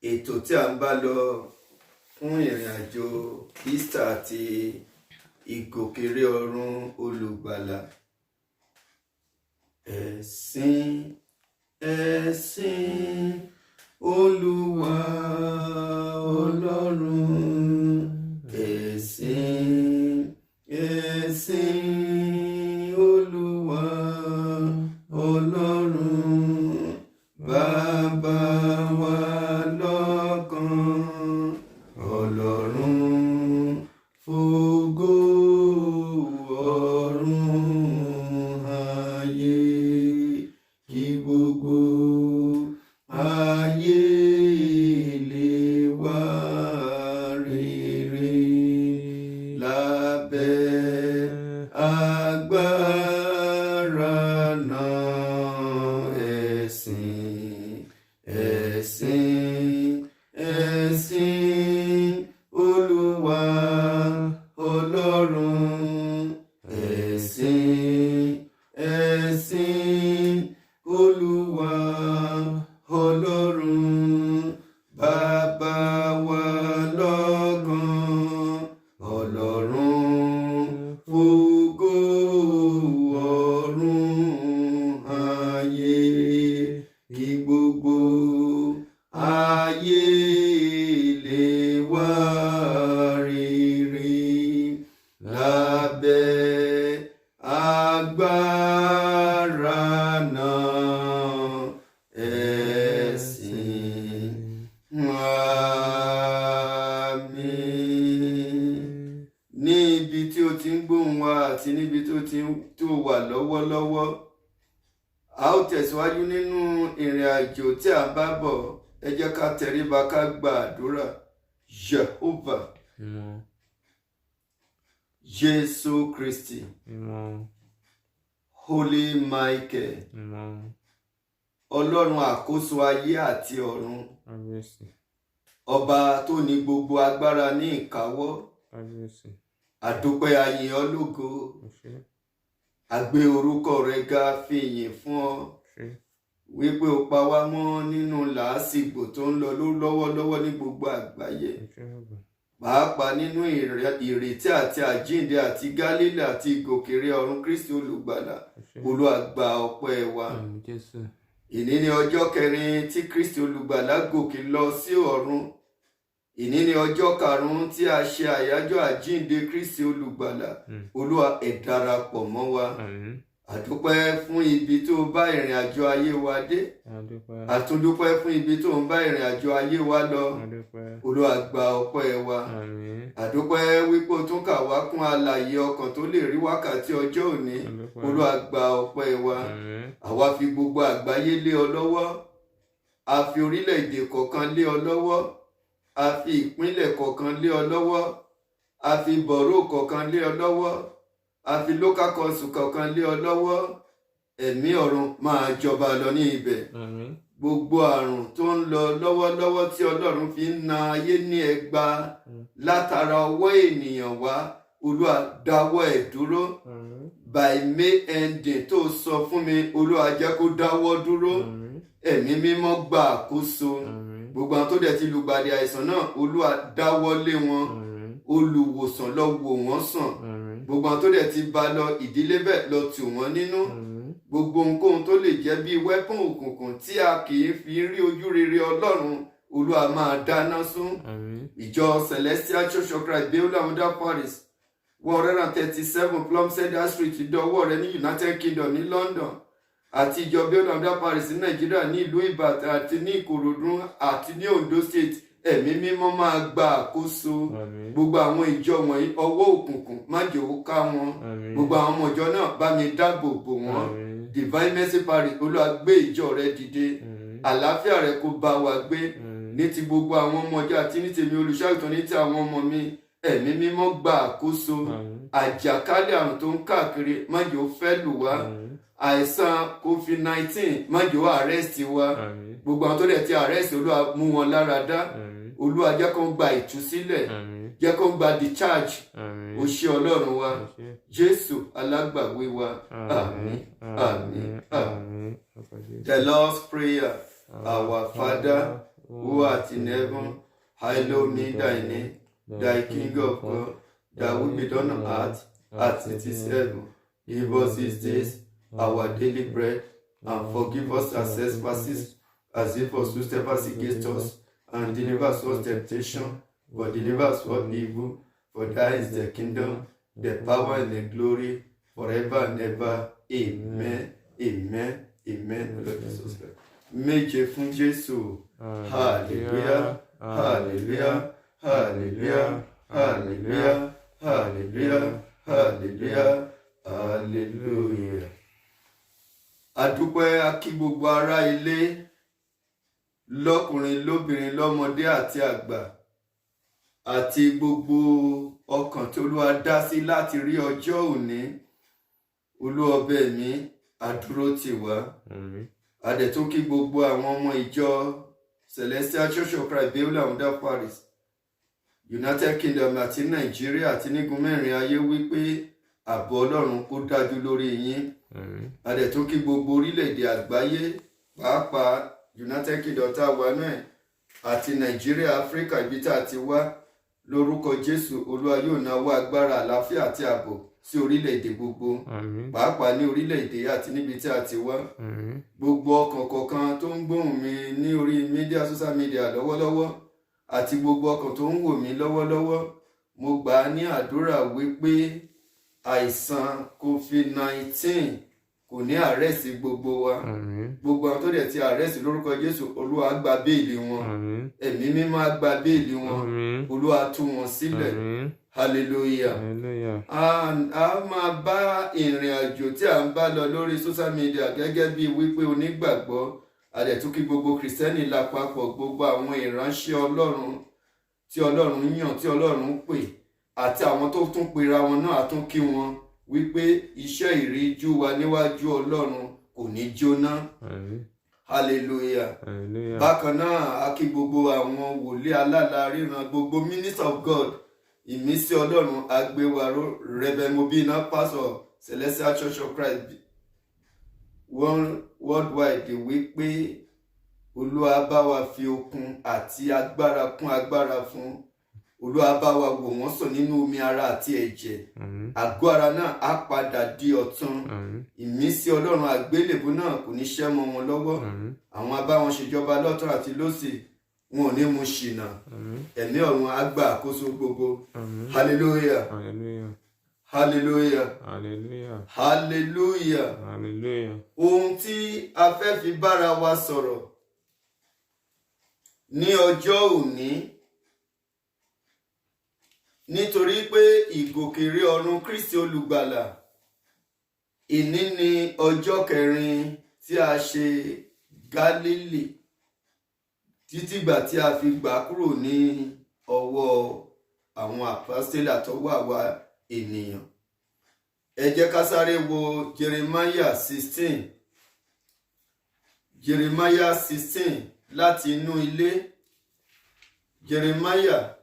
ètò tí a ń bá lọ fún ìrìn àjò Easter àti ìgòkèrè ọ̀run olùgbàlà. Ẹ̀sìn Olúwa Ọlọ́run. Ẹ̀sìn Olúwa Ọlọ́run. Bàbá wa lọ́kan, Ọlọ́run fògo ọ̀run ayé, kí gbogbo ayé lè wá rere lábẹ́ agbára náà. Ẹ̀sìn Olúwa Ọlọ́run. Ẹ̀sìn Olúwa Ọlọ́run. Bàbá wa lọ́kan, Ọlọ́run fògo ọ̀run ayé, kí gbogbo ayé lè wá rere lábẹ́ agbára náà. Ẹ̀sìn. Àmín. Ní ibi tí o ti ń gbóhùn wa àti níbi tó wà lọ́wọ́lọ́wọ́, a ó tẹ̀síwájú nínú ìrìn àjò tí a bá bọ̀. Ẹ jẹ́ ká tẹríba ká gba àdúrà. Jehovah, Jésù Kristi, Holy Michael, Ọlọ́run àkóso ayé àti ọ̀run, ọba tó ní gbogbo agbára ní ìkáwọ́. Àdúpẹ́, a yìn ọ́ lógo, a gbé orúkọ rẹ ga, fi ìyìn fún ọ wípé o pa wá mọ́ nínú làásìgbò tó ń lọ lọ́wọ́lọ́wọ́ ní gbogbo àgbáyé, pàápàá nínú ìrètí àti àjíǹde àti Gálílì àti ìgòkèrè ọ̀run Kristi olùgbàlà. Olúwa gba ọpẹ́ wa. Ìní ni ọjọ́ kẹrin tí Kristi olùgbàlà gòkè lọ sí ọ̀run. Ìní ni ọjọ́ karùn-ún tí a ṣe àyájọ́ àjíǹde Kristi olùgbàlà. Olúwa ẹ darapọ̀ mọ́ wa. Àdúpẹ́ fún ibi tó bá ìrìn àjò ayé wa dé. Àtúndúpẹ́ fún ibi tó ń bá ìrìn àjò ayé wa lọ. Olúwa gba ọpẹ́ wa. Àdúpẹ́ wípé o tún kà wá kún alààyè ọkàn tó lè rí wákàtí ọjọ́ òní. Olúwa gba ọpẹ́ wa. Àwa fi gbogbo àgbáyé lé ọ lọ́wọ́. A fi orílẹ̀-èdè kọ̀ọ̀kan lé ọ lọ́wọ́. A fi ìpínlẹ̀ kọ̀ọ̀kan lé ọ lọ́wọ́. A fi bọ̀rọ̀ kọ̀ọ̀kan lé ọ lọ́wọ́. A fi local council kọ̀ọ̀kan lé ọ lọ́wọ́. Ẹ̀mí ọ̀run máa jọba lọ ní ibẹ̀. Gbogbo àrùn tó ń lọ lọ́wọ́lọ́wọ́ tí Ọlọ́run fi ń na ayé ní ẹgba látara ọwọ́ ènìyàn wá, Olúwa dáwọ́ ẹ̀ dúró. By May ending tó sọ fún mi, Olúwa jẹ́ kó dáwọ́ dúró. Ẹ̀mí mímọ́ gba àkóso. Gbogbo àwọn tó dẹ̀ ti lùgbàdì àìsàn náà, Olúwa dáwọ́ lé wọn. Olùwòsàn lọ wò wọ́n sàn. Gbogbo àwọn tó dẹ̀ ti bá lọ ìdílé bẹ́ẹ̀ lọ tù wọ́n nínú. Gbogbo ohunkóhun tó lè jẹ́ bí wẹ́pọ̀n òkùnkùn tí a kì í fi rí ojú rere Ọlọ́run, Olúwa máa dáná sun. Ìjọ Celestial Church of Christ Beulah Paris 137 Plumstead Street Ìdọ̀wọ́ rẹ ní United Kingdom ní London, àti ìjọ Beulah Paris ní Nàìjíríà ní ìlú Ìbàdàn àti ní Ìkòròdú àti ní Ondo State. Ẹ̀mí mímọ́ máa gba àkóso. Gbogbo àwọn ìjọ wọ̀nyí, ọwọ́ òkùnkùn má jẹ́ ó ká wọn. Gbogbo àwọn ọmọ ìjọ náà bá mi dáàbò bò wọ́n. Divine Mercy Parish, Olúwa gbé ìjọ rẹ dìde. Àlàáfíà rẹ kó bá wa gbé. Ní ti gbogbo àwọn ọmọ ìjọ àti ní tèmi olùṣọ́-àgùntàn, ní ti àwọn ọmọ mi, ẹ̀mí mímọ́ gba àkóso. Àjàkálẹ̀ àrùn tó ń káàkiri má jẹ́ ó fẹ́ lù wá. Àìsàn COVID-19 má jẹ́ ó àrẹ́sì wa. Gbogbo àwọn tó dẹ̀ ti àrẹ́sì, Olúwa mú wọn lára dá. Olúwa jẹ́ kó ń gba ìtúsílẹ̀. Jẹ́ kó ń gba discharge. O ṣé Ọlọ́run wa. Jésù alágbàwí wa. Àmín. Àmín. Àmín. The Lord's Prayer. Our Father, who art in heaven, hallowed be thy name. Thy kingdom come, thy will be done on earth as it is in heaven. Give us this day our daily bread, and forgive us our trespasses, as if us who trespass against us, and deliver us from temptation, but deliver us from evil. For thine is the kingdom, the power, and the glory, forever and ever. Amen. Amen. Amen. Lord Jesus Christ. Méje fún Jésù. Hallelujah. Hallelujah. Hallelujah. Hallelujah. Hallelujah. Hallelujah. Hallelujah. Adúpẹ́ a kí gbogbo ará ilé, lọ́kùnrin lóbìnrin lọ́mọdé àti àgbà, àti gbogbo ọkàn tí Olúwa dá sí láti rí ọjọ́ òní. Olúwa ọbẹ̀ mi adúró tì wá. A dẹ̀ tún kí gbogbo àwọn ọmọ ìjọ Celestial Church of Christ Beulah Unda Paris, United Kingdom àti Nàìjíríà àti nígun mẹ́rin ayé wípé ààbò Ọlọ́run kó dájú lórí yín. A dẹ̀ tún kí gbogbo orílẹ̀-èdè àgbáyé, pàápàá United Kingdom tá a wà náà àti Nàìjíríà, Áfíríkà ibi tá a ti wá. Lórúkọ Jésù, Olúwa yóò nawọ́ agbára àlàáfíà àti ààbò sí orílẹ̀-èdè gbogbo, pàápàá ní orílẹ̀-èdè àti níbi tí a ti wá. Gbogbo ọkàn kọ̀ọ̀kan tó ń gbóhùn mi ní orí social media lọ́wọ́lọ́wọ́, àti gbogbo ọkàn tó ń wò mí lọ́wọ́lọ́wọ́, mo gbà á ní àdúrà wípé àìsàn COVID-19 kò ní àrẹ́sì gbogbo wa. Gbogbo àwọn tó dẹ̀ ti àrẹ́sì lórúkọ Jésù, Olúwa á gba béèlì wọn. Ẹ̀mí mímọ́ á gba béèlì wọn. Olúwa tú wọn sílẹ̀. Hallelujah. A máa bá ìrìn àjò tí a ń bá lọ lórí social media gẹ́gẹ́ bí wípé onígbàgbọ́, a dẹ̀ tún kí gbogbo Kìrìsìtẹ́nì lápapọ̀, gbogbo àwọn ìránṣẹ́ Ọlọ́run tí Ọlọ́run yàn, tí Ọlọ́run pè, àti àwọn tó tún pera wọn náà, a tún kí wọn wípé iṣẹ́ ìríjú wa níwájú Ọlọ́run kò ní jóná. Hallelujah. Bákan náà a kí gbogbo àwọn wòlíì alálàá ríran, gbogbo minister of God, ìmísí Ọlọ́run agbéwàró, Reverend Mobina, pastor Celestial Church of Christ worldwide, wípé Olúwa bá wa fi okun àti agbára kún agbára fún. Olúwa bá wa wò wọ́n sàn nínú omi ara àti ẹ̀jẹ̀. Àgọ́ ara náà á padà di ọ̀tun. Ìmísí Ọlọ́run àgbélébù náà kò ní ṣẹ́ mọ́ wọn lọ́wọ́. Àwọn abáwọn ṣèjọba lọ́tún àti lósì, wọn ò ní mú ṣìnà. Ẹ̀mí ọ̀run á gba àkóso gbogbo. Hallelujah. Hallelujah. Hallelujah. Hallelujah. Hallelujah. Ohun tí a fẹ́ fi bára wa sọ̀rọ̀ ní ọjọ́ òní, nítorí pé ìgòkèrè ọ̀run Kristi olùgbàlà, ìní ni ọjọ́ kẹrin tí a ṣe Gálílì, títígbà tí a fi gbà kúrò ní ọwọ́ àwọn àpọ́stélì àtọwọ́ àwa ènìyàn. Ẹ jẹ́ ká sáré wo Jeremiah 16. Jeremiah 16 láti inú ilé. Jeremiah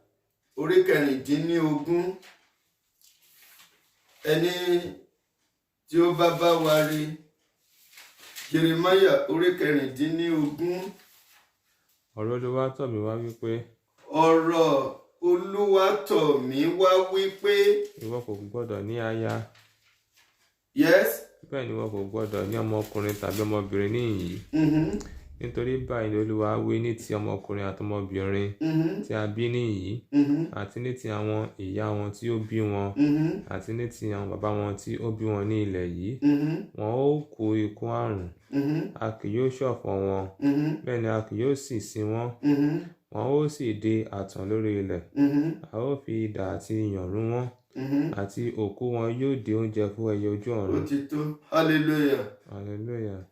orí 19. Ẹni tí ó bá bá wa rí. Jeremiah orí 19. Ọ̀rọ̀ Olúwa tọ̀ mí wá wípé. Ọ̀rọ̀ Olúwa tọ̀ mí wá wípé. Ìwọ kò gbọdọ̀ ní aya. Yes. Bẹ́ẹ̀ ni ìwọ kò gbọdọ̀ ní ọmọkùnrin tàbí ọmọbìnrin níhìn-ín. Nítorí báyìí ni Olúwa wí ní ti ọmọkùnrin àti ọmọbìnrin tí a bí níhìn-ín, àti ní ti àwọn ìyá wọn tí ó bí wọn, àti ní ti àwọn bàbá wọn tí ó bí wọn ní ilẹ̀ yìí. Wọn ó kú ikú àrùn, a kì yóò ṣọ̀fọ̀ wọn, bẹ́ẹ̀ ni a kì yóò sì sin wọn. Wọn ó sì di ààtàn lórí ilẹ̀, a ó fi idà àti ìyàn run wọ́n, àti òkú wọn yóò di oúnjẹ fún ẹyẹ ojú ọ̀run. Òtítọ́. Hallelujah. Hallelujah.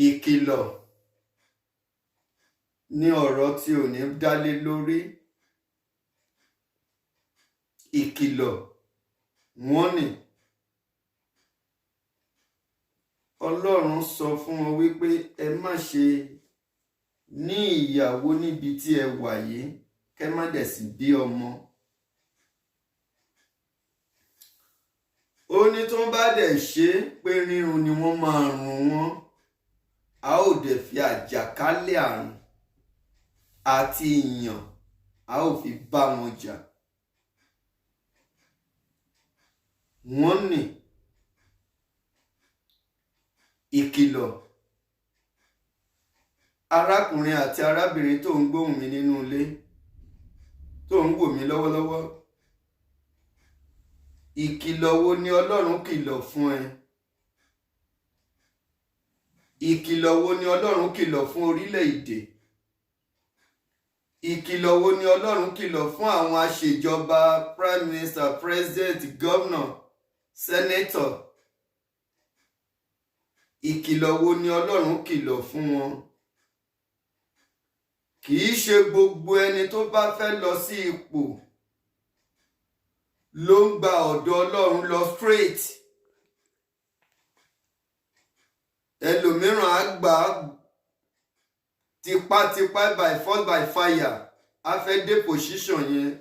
Ìkìlọ̀ ní ọ̀rọ̀ tí ò ní dálé lórí. Ìkìlọ̀ wọ́n ní Ọlọ́run sọ fún wọn wípé ẹ má ṣe ní ìyàwó níbi tí ẹ wà yìí, kẹ́ má dẹ̀ sì bí ọmọ. Ó ní tó bá dẹ̀ ṣe pé rírun ni wọ́n máa run wọ́n, a ó dẹ̀ fi àjàkálẹ̀ àrùn àti ìyàn a ó fi bá wọn jà. Wọ́n ní ìkìlọ̀ arákùnrin àti arábìnrin tó ń gbóhùn mi nínú ilé, tó ń wò mí lọ́wọ́lọ́wọ́. Ìkìlọ̀ wo ni Ọlọ́run kìlọ̀ fún ẹ? Ìkìlọ̀ wo ni Ọlọ́run kìlọ̀ fún orílẹ̀-èdè? Ìkìlọ̀ wo ni Ọlọ́run kìlọ̀ fún àwọn aṣèjọba, prime minister, president, governor, senator? Ìkìlọ̀ wo ni Ọlọ́run kìlọ̀ fún wọn? Kì í ṣe gbogbo ẹni tó bá fẹ́ lọ sí ipò ló ń gba ọ̀dọ̀ Ọlọ́run lọ straight. Ẹlòmíràn á gbà tipátipá by force by fire, á fẹ́ dé position yẹn.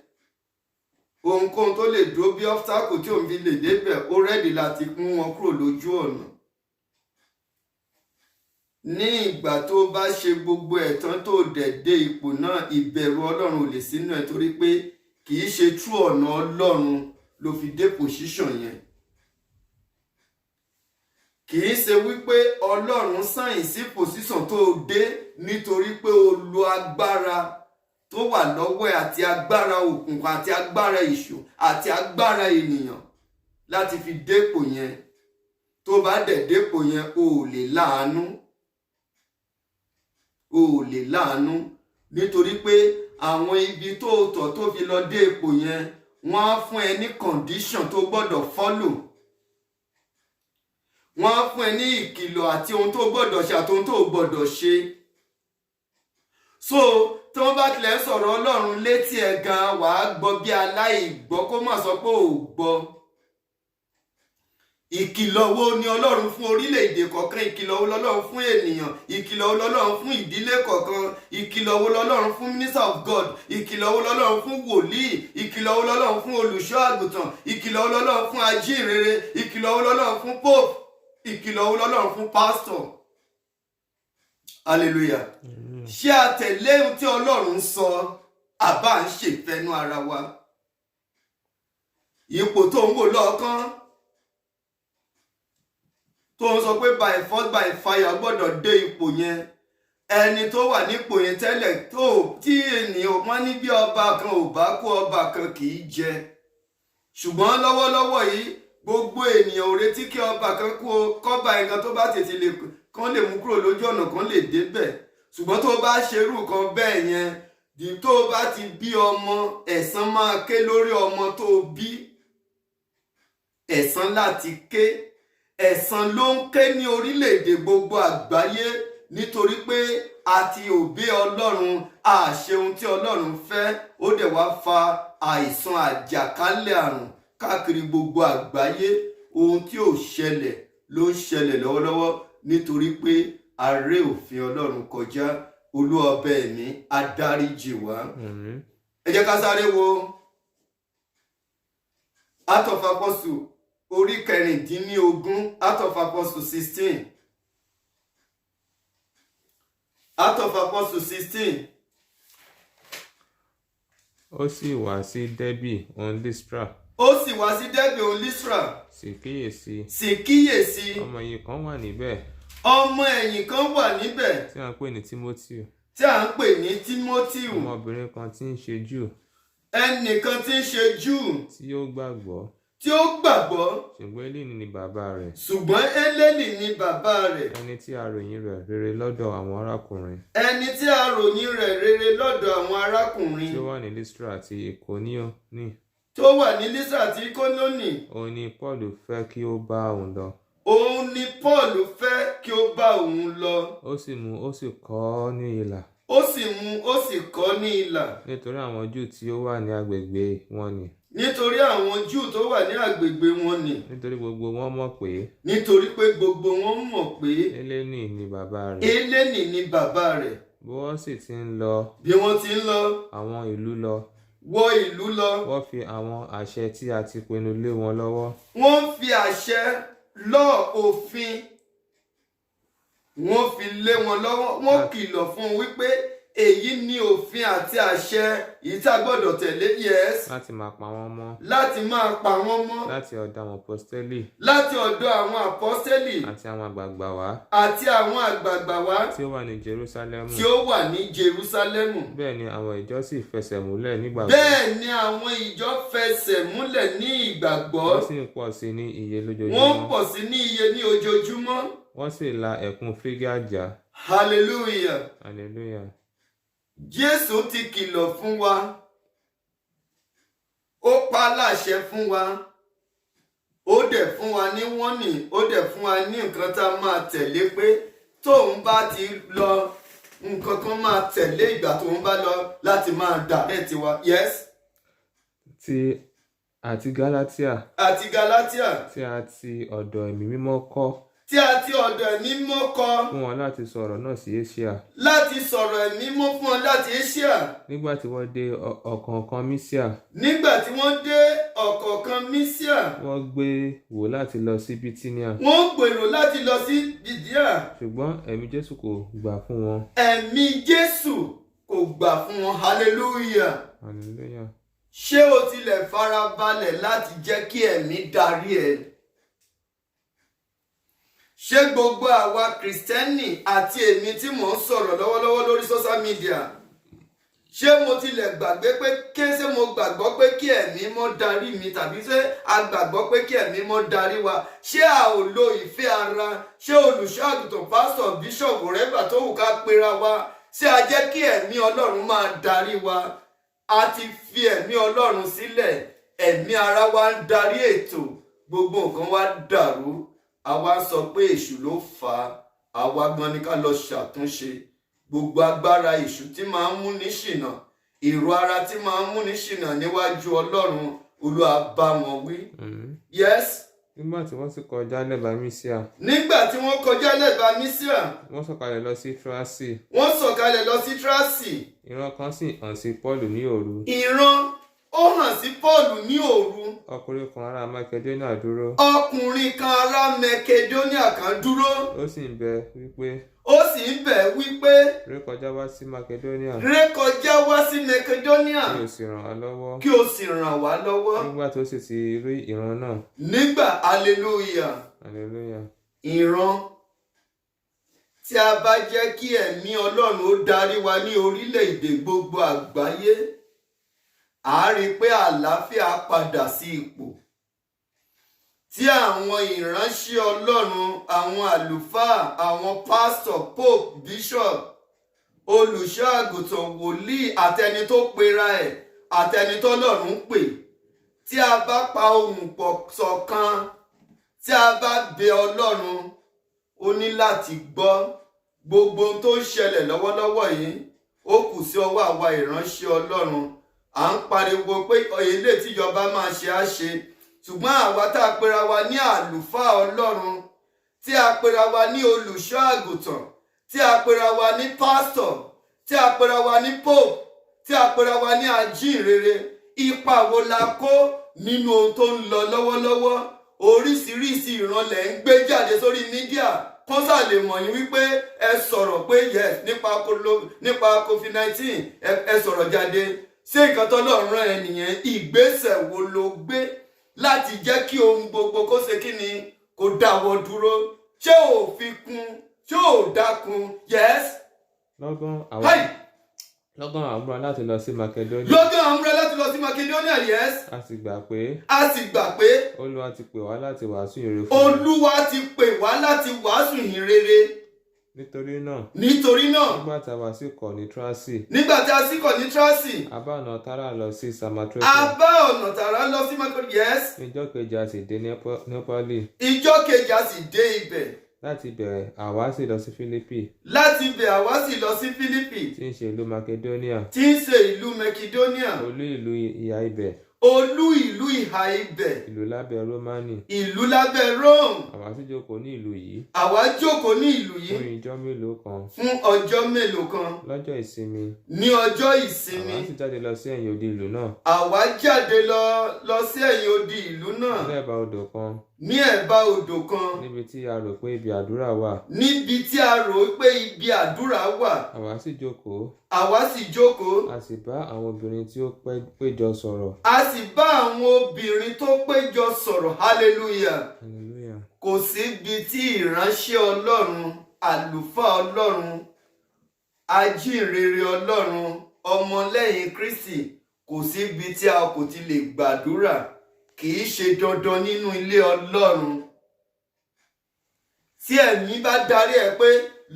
Ohunkóhun tó lè dúró bí obstacle tí òun fi lè débẹ̀, ó rẹ́dì láti mú wọn kúrò lójú ọ̀nà. Ní ìgbà tó bá ṣe gbogbo ẹ̀tàn tó dẹ̀ dé ipò náà, ìbẹ̀rù Ọlọ́run ò lè sínú ẹ̀, torí pé kì í ṣe true ọ̀nà Ọlọ́run ló fi dé position yẹn. Kì í ṣe wípé Ọlọ́run sáyìn sí position tó dé nítorí pé o lo agbára tó wà lọ́wọ́ ẹ̀ àti agbára òkùnkùn àti agbára èṣù àti agbára ènìyàn láti fi dépò yẹn. Tó bá dẹ̀ dépò yẹn, o ò lè láàánú. O ò lè láàánú nítorí pé àwọn ibi tó tọ̀ tó fi lọ dé ipò yẹn, wọ́n á fún ẹ ní condition tó gbọ́dọ̀ follow. Wọ́n á fún ẹ ní ìkìlọ̀ àti ohun tó gbọ́dọ̀ ṣe àti ohun tó gbọ́dọ̀ ṣe. So tí wọ́n bá tilẹ̀ sọ̀rọ̀ Ọlọ́run létí ẹ̀ gan, wàá gbọ́ bí aláìgbọ́, kó má sọ pé ò gbọ́. Ìkìlọ̀ wo ni Ọlọ́run fún orílẹ̀-èdè kọ̀ọ̀kan? Ìkìlọ̀ wo lọ́lọ́run fún ènìyàn? Ìkìlọ̀ wo lọ́lọ́run fún ìdílé kọ̀ọ̀kan? Ìkìlọ̀ wo lọ́lọ́run fún minister of God? Ìkìlọ̀ wo lọ́lọ́run fún wòlíì? Ìkìlọ̀ wo lọ́lọ́run fún olùṣọ́ àgùntàn? ìkìlọ̀ wo lọ́lọ́run fún ajíhìnrere? Ìkìlọ̀ wo lọ́lọ́run fún pope? Ìkìlọ̀ wo lọ́lọ́run fún pastor? Hallelujah. Ṣé a tẹ̀lé ohun tí Ọlọ́run sọ, àbá ń ṣèfẹ́nú ara wa? Ipò tó ń wò lọ́ọ̀kan, tó ń sọ pé by force by fire gbọ́dọ̀ dé ipò yẹn, ẹni tó wà nípò yẹn tẹ́lẹ̀ tí ènìyàn wọ́n ní bí ọba kan ò bá kú, ọba kan kì í jẹ. Ṣùgbọ́n lọ́wọ́lọ́wọ́ yìí, gbogbo ènìyàn ò retí kí ọba kan kú, kọ́ba nǹkan tó bá tètè kán lè mú kúrò lójú ọ̀nà, kan lè débẹ̀. Ṣùgbọ́n tó bá ṣerú kan bẹ́ẹ̀ yẹn, tó bá ti bí ọmọ, ẹ̀san máa ké lórí ọmọ tó bí. Ẹ̀san láti ké. Ẹ̀san ló ń ké ní orílẹ̀-èdè gbogbo àgbáyé, nítorí pé a ti òbí Ọlọ́run, a ṣe ohun tí Ọlọ́run fẹ́, ó dẹ̀ wá fa àìsàn àjàkálẹ̀ àrùn káàkiri gbogbo àgbáyé. Ohun tí ò ṣẹlẹ̀ ló ń ṣẹlẹ̀ lọ́wọ́lọ́wọ́ nítorí pé a ré òfin Ọlọ́run kọjá. Olúwa ọba ẹ̀mí á dáríjì wá. Ẹ jẹ́ ká sáré wo Acts of Apostles orí 16, Acts of Apostles 16. Acts of Apostles 16. Ó sì wá sí Dẹ́bì òun Lístra. Ó sì wá sí Dẹ́bì òun Lístra. Sì kíyèsí. Sì kíyèsí. Ọmọ ẹ̀yìn kan wà níbẹ̀. Ọmọ ẹ̀yìn kan wà níbẹ̀. Tí a ń pè ní Tímótíù. Tí a ń pè ní Tímótíù. Ọmọbìnrin kan tí ń ṣe Júù. Ẹnìkan tí ń ṣe Júù. Tí ó gbàgbọ́. Tí ó gbàgbọ́. Ṣùgbọ́n Élénì ni bàbá rẹ̀. Ṣùgbọ́n Élénì ni bàbá rẹ̀. Ẹni tí a ròyìn rẹ̀ rere lọ́dọ̀ àwọn arákùnrin. Ẹni tí a ròyìn rẹ̀ rere lọ́dọ̀ àwọn arákùnrin. Tí ó wà ní Lístra àti Ìkóníónì. Tó wà ní Lístra àti Ìkóníónì. Òun ni Pọ́ọ̀lù fẹ́ kí ó bá òun lọ. Òun ni Pọ́ọ̀lù fẹ́ kí ó bá òun lọ. Ó sì mú, ó sì kọ́ ọ ní ilà. Ó sì mú, ó sì kọ́ ní ilà. Nítorí àwọn Júù tí ó wà ní agbègbè wọn ni. Nítorí àwọn Júù tó wà ní agbègbè wọn ni. Nítorí gbogbo wọn mọ̀ pé. Nítorí pé gbogbo wọn mọ̀ pé. Élénì ni bàbá rẹ̀. Élénì ni bàbá rẹ̀. Bí wọ́n sì ti ń lọ. Bí wọ́n ti ń lọ. Àwọn ìlú lọ. Wọ ìlú lọ. Wọ́n fi àwọn àṣẹ tí a ti pinnu lé wọn lọ́wọ́. Wọ́n fi àṣẹ lọ́ òfin. Wọ́n fi lé wọn lọ́wọ́. Wọ́n kìlọ̀ fún wípé èyí ni òfin àti àṣẹ èyí tí a gbọ́dọ̀ tẹ̀lé. Yes. láti máa pa wọ́n mọ́. láti máa pa wọ́n mọ́. láti ọ̀dọ̀ àwọn apọ́stélì. láti ọ̀dọ̀ àwọn apọ́stélì. àti àwọn àgbààgbà wa. àti àwọn àgbààgbà wa. tí ó wà ní Jerúsálẹ́mù. tí ó wà ní Jerúsálẹ́mù. bẹ́ẹ̀ ni àwọn ìjọ sì fẹsẹ̀ múlẹ̀ nígbàgbọ́. bẹ́ẹ̀ ni àwọn ìjọ fẹsẹ̀ múlẹ̀ ní ìgbàgbọ́. wọ́n sì ń pọ̀ sí ní iye lójoojúmọ́. wọ́n ń pọ̀ sí ní iye ní ojoojúmọ́. wọ́n sì la ẹ̀kún Frígíà já. hallelujah. hallelujah. Jésù ti kìlọ̀ fún wa. Ó pa láṣẹ fún wa. Ó dẹ̀ fún wa ní wọ́nì. Ó dẹ̀ fún wa ní nǹkan tá a máa tẹ̀lé pé tóun bá ti lọ nǹkan kan máa tẹ̀lé ìgbà tóun bá lọ láti máa dàbẹ́ tiwa. Yes. àti Gálátíà. àti Gálátíà. tí a ti ọ̀dọ̀ ẹ̀mí mímọ́ kọ́. tí a ti ọ̀dọ̀ ẹ̀mí mímọ́ kọ́. fún wọn láti sọ̀rọ̀ náà sí Éṣíà. láti sọ̀rọ̀ ẹ̀mí mímọ́ fún wọn láti Éṣíà. nígbà tí wọ́n dé ọ̀kánkán Mísíà. nígbà tí wọ́n dé ọ̀kánkán Mísíà. wọ́n gbé wò láti lọ sí Bítíníà. wọ́n gbèrò láti lọ sí Bítíníà. ṣùgbọ́n ẹ̀mí Jésù kò gbà fún wọn. ẹ̀mí Jésù kò gbà fún wọn. hallelujah. hallelujah. ṣé o tilẹ̀ farabalẹ̀ láti jẹ́ kí ẹ̀mí darí ẹ? ṣé gbogbo àwa kìrìsìtẹ́nì àti èmi tí mò ń sọ̀rọ̀ lọ́wọ́lọ́wọ́ lórí social media, ṣé mo tilẹ̀ gbàgbé pé ṣé mo gbàgbọ́ pé kí ẹ̀mí mọ́ darí mi, tàbí ṣé a gbàgbọ́ pé kí ẹ̀mí mọ́ darí wa? ṣé a ò lo ìfẹ́ ara? ṣé olùṣọ́ àgùntàn, pásítọ̀, bíṣọ̀bù, rẹ́bà tó wù ká pera wa, ṣé a jẹ́ kí ẹ̀mí Ọlọ́run máa darí wa? A ti fi ẹ̀mí Ọlọ́run sílẹ̀, ẹ̀mí ara wa ń darí ètò, gbogbo nǹkan wa dàrú. Àwa sọ pé èṣù ló fà á, àwa gan ni ká lọ ṣàtúnṣe. Gbogbo agbára èṣù tí máa ń mú ní ṣìnà, èrò ara tí máa ń mú ní ṣìnà níwájú Ọlọ́run, Olúwa bá wọn wí. Yes. nígbà tí wọ́n sì kọjá lẹ́bàá Mísíà. nígbà tí wọ́n kọjá lẹ́bàá Mísíà. wọ́n sọ̀kalẹ̀ lọ sí Tíráṣì. wọ́n sọ̀kalẹ̀ lọ sí Tíráṣì. ìran kan sì hàn sí Pọ́ọ̀lù ní òru. ìran ó hàn sí Pọ́ọ̀lù ní òru. ọkùnrin kan ará Makedóníà dúró. ọkùnrin kan ará Makedóníà kan dúró. ó sì ń bẹ̀ wípé. rékọjá wá sí Makedóníà. rékọjá wá sí Makedóníà. kí o sì ràn wá lọ́wọ́. kí o sì ràn wá lọ́wọ́. nígbà tó sì ti rí ìran náà. nígbà hallelujah. hallelujah. ìran tí a bá jẹ́ kí ẹ̀mí Ọlọ́run ó darí wa ní orílẹ̀-èdè gbogbo àgbáyé, a rí pé àlàáfíà padà sí ipò. Tí àwọn ìránṣẹ́ Ọlọ́run, àwọn àlùfáà, àwọn pásítọ̀, pope, bishop, olùṣọ́ àgùntàn, wòlíì, àtẹni tó pera ẹ̀, àtẹni tó Ọlọ́run pè, tí a bá pa ohùn pọ̀ ṣọ̀kan, tí a bá bẹ Ọlọ́run, ó ní láti gbọ́. Gbogbo ohun tó ń ṣẹlẹ̀ lọ́wọ́lọ́wọ́ yìí, ó kù sí ọwọ́ àwa ìránṣẹ́ Ọlọ́run. À ń pariwo pé ilé tíjọba máa ṣe á ṣe, ṣùgbọ́n àwa tá a pera wa ní àlùfáà Ọlọ́run, tí a pera wa ní olùṣọ́ àgùntàn, tí a pera wa ní pásítọ̀, tí a pera wa ní pope, tí a pera wa ní ajínrere, ipa wo la kó nínú ohun tó ń lọ lọ́wọ́lọ́wọ́? Oríṣiríṣi ìrànlẹ̀ ń gbé jáde sórí mídíà kọ́sà lè mọ̀ yín wípé ẹ sọ̀rọ̀ pé yes nípa COVID-19, ẹ sọ̀rọ̀ jáde. Ṣé nǹkan tọ́lọ́run rán ẹ nìyẹn? Ìgbésẹ̀ wo lo gbé láti jẹ́ kí ohun gbogbo kó ṣe kí ni, kó dáwọ́ dúró? Ṣé ò fi kún? Ṣé ò dákun? Yes. lọ́gán àwọn múra láti lọ sí Makedóníà. Yes. a sì gbà pé. Olúwa ti pè wá láti wàásù ìhìnrere fún yín. Olúwa ti pè wá láti wàásù ìhìnrere. nítorí náà. nígbà tí a wá sí kọ̀ ní Tíráṣì. a bá ọ̀nà tààrà lọ sí Samothrace. Yes. ìjọ́ kejì a sì dé Neapoli. ibẹ̀. láti ibẹ̀ àwa sì lọ sí Fílípì. tí ń ṣe ìlú Makedóníà. olú ìlú ìhà ibẹ̀. ìlú lábẹ́ Rómánì. àwa sì jókòó ní ìlú yìí. fún ọjọ́ mélòó kan. lọ́jọ́ ìsinmi. àwa sì jáde lọ sí ẹ̀yìn odi ìlú náà. ní ẹ̀bá odò kan. níbi tí a rò pé ibi àdúrà wà. àwa sì jókòó. àwa sì jókòó. a sì bá àwọn obìnrin tí ó péjọ sọ̀rọ̀. a sì bá àwọn obìnrin tó péjọ sọ̀rọ̀. hallelujah. hallelujah. kò síbi tí ìránṣẹ́ Ọlọ́run, àlùfáà Ọlọ́run, ajínrere Ọlọ́run, ọmọlẹ́yìn Kristi, kò síbi tí a kò ti lè gbàdúrà. Kì í ṣe dandan nínú ilé Ọlọ́run. Tí ẹ̀mí bá darí ẹ pé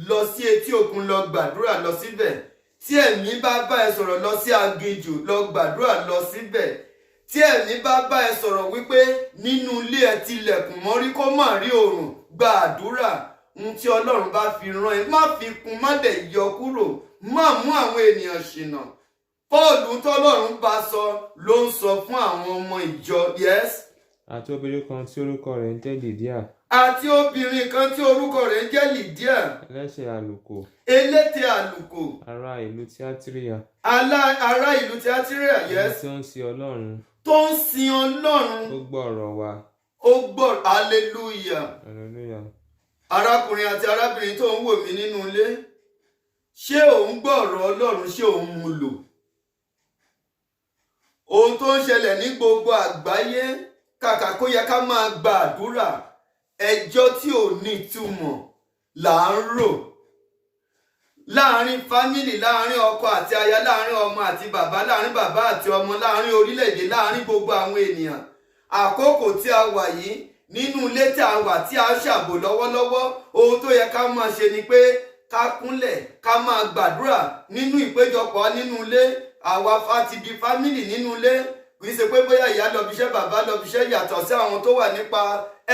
lọ sí etí òkun lọ gbàdúrà, lọ síbẹ̀. Tí ẹ̀mí bá bá ẹ sọ̀rọ̀ lọ sí aginjù lọ gbàdúrà, lọ síbẹ̀. Tí ẹ̀mí bá bá ẹ sọ̀rọ̀ wípé nínú ilé ẹ tilẹ̀kùn mọ́rí kó má rí oòrùn, gbàdúrà. Ohun tí Ọlọ́run bá fi rán ẹ, má fi kún, má dẹ̀ yọ kúrò, má mú àwọn ènìyàn ṣìnà. Pọ́ọ̀lù tọ́lọ́run bá sọ ló ń sọ fún àwọn ọmọ ìjọ. Yes. àti obìnrin kan tí orúkọ rẹ̀ ń jẹ́ Lídíà. àti obìnrin kan tí orúkọ rẹ̀ ń jẹ́ Lídíà. ẹlẹ́sẹ̀ àlùkò. elétè àlùkò. ará ìlú Tíátírà. ará ìlú Tíátírà. Yes. ẹni tí ó ń sin Ọlọ́run. tó ń sin Ọlọ́run. ó gbọ́ ọ̀rọ̀ wa. ó gbọ́. hallelujah. hallelujah. arákùnrin àti arábìnrin tó ń wò mí nínú ilé, ṣé òun gbọ́ ọ̀rọ̀ Ọlọ́run, ṣé òun mú lò? Ohun tó ń ṣẹlẹ̀ ní gbogbo àgbáyé, kàkà kó yẹ ká máa gba àdúrà, ẹjọ́ tí ò ní ìtumọ̀ là ń rò. Láàárín fámìlì, láàárín ọkọ àti aya, láàárín ọmọ àti bàbá, láàárín bàbá àti ọmọ, láàárín orílẹ̀-èdè, láàárín gbogbo àwọn ènìyàn. Àkókò tí a wà yìí, nínú ilé tí a wà tí a ṣàbò lọ́wọ́lọ́wọ́, ohun tó yẹ ká máa ṣe ni pé ká kúnlẹ̀, ká máa gbàdúrà nínú ìpéjọpọ̀ nínú ilé. Àwa ti di fámìlì nínú ilé. Kì í ṣe pé bóyá ìyá lọ bíṣẹ́, bàbá lọ bíṣẹ́, yàtọ̀ sí àwọn tó wà nípa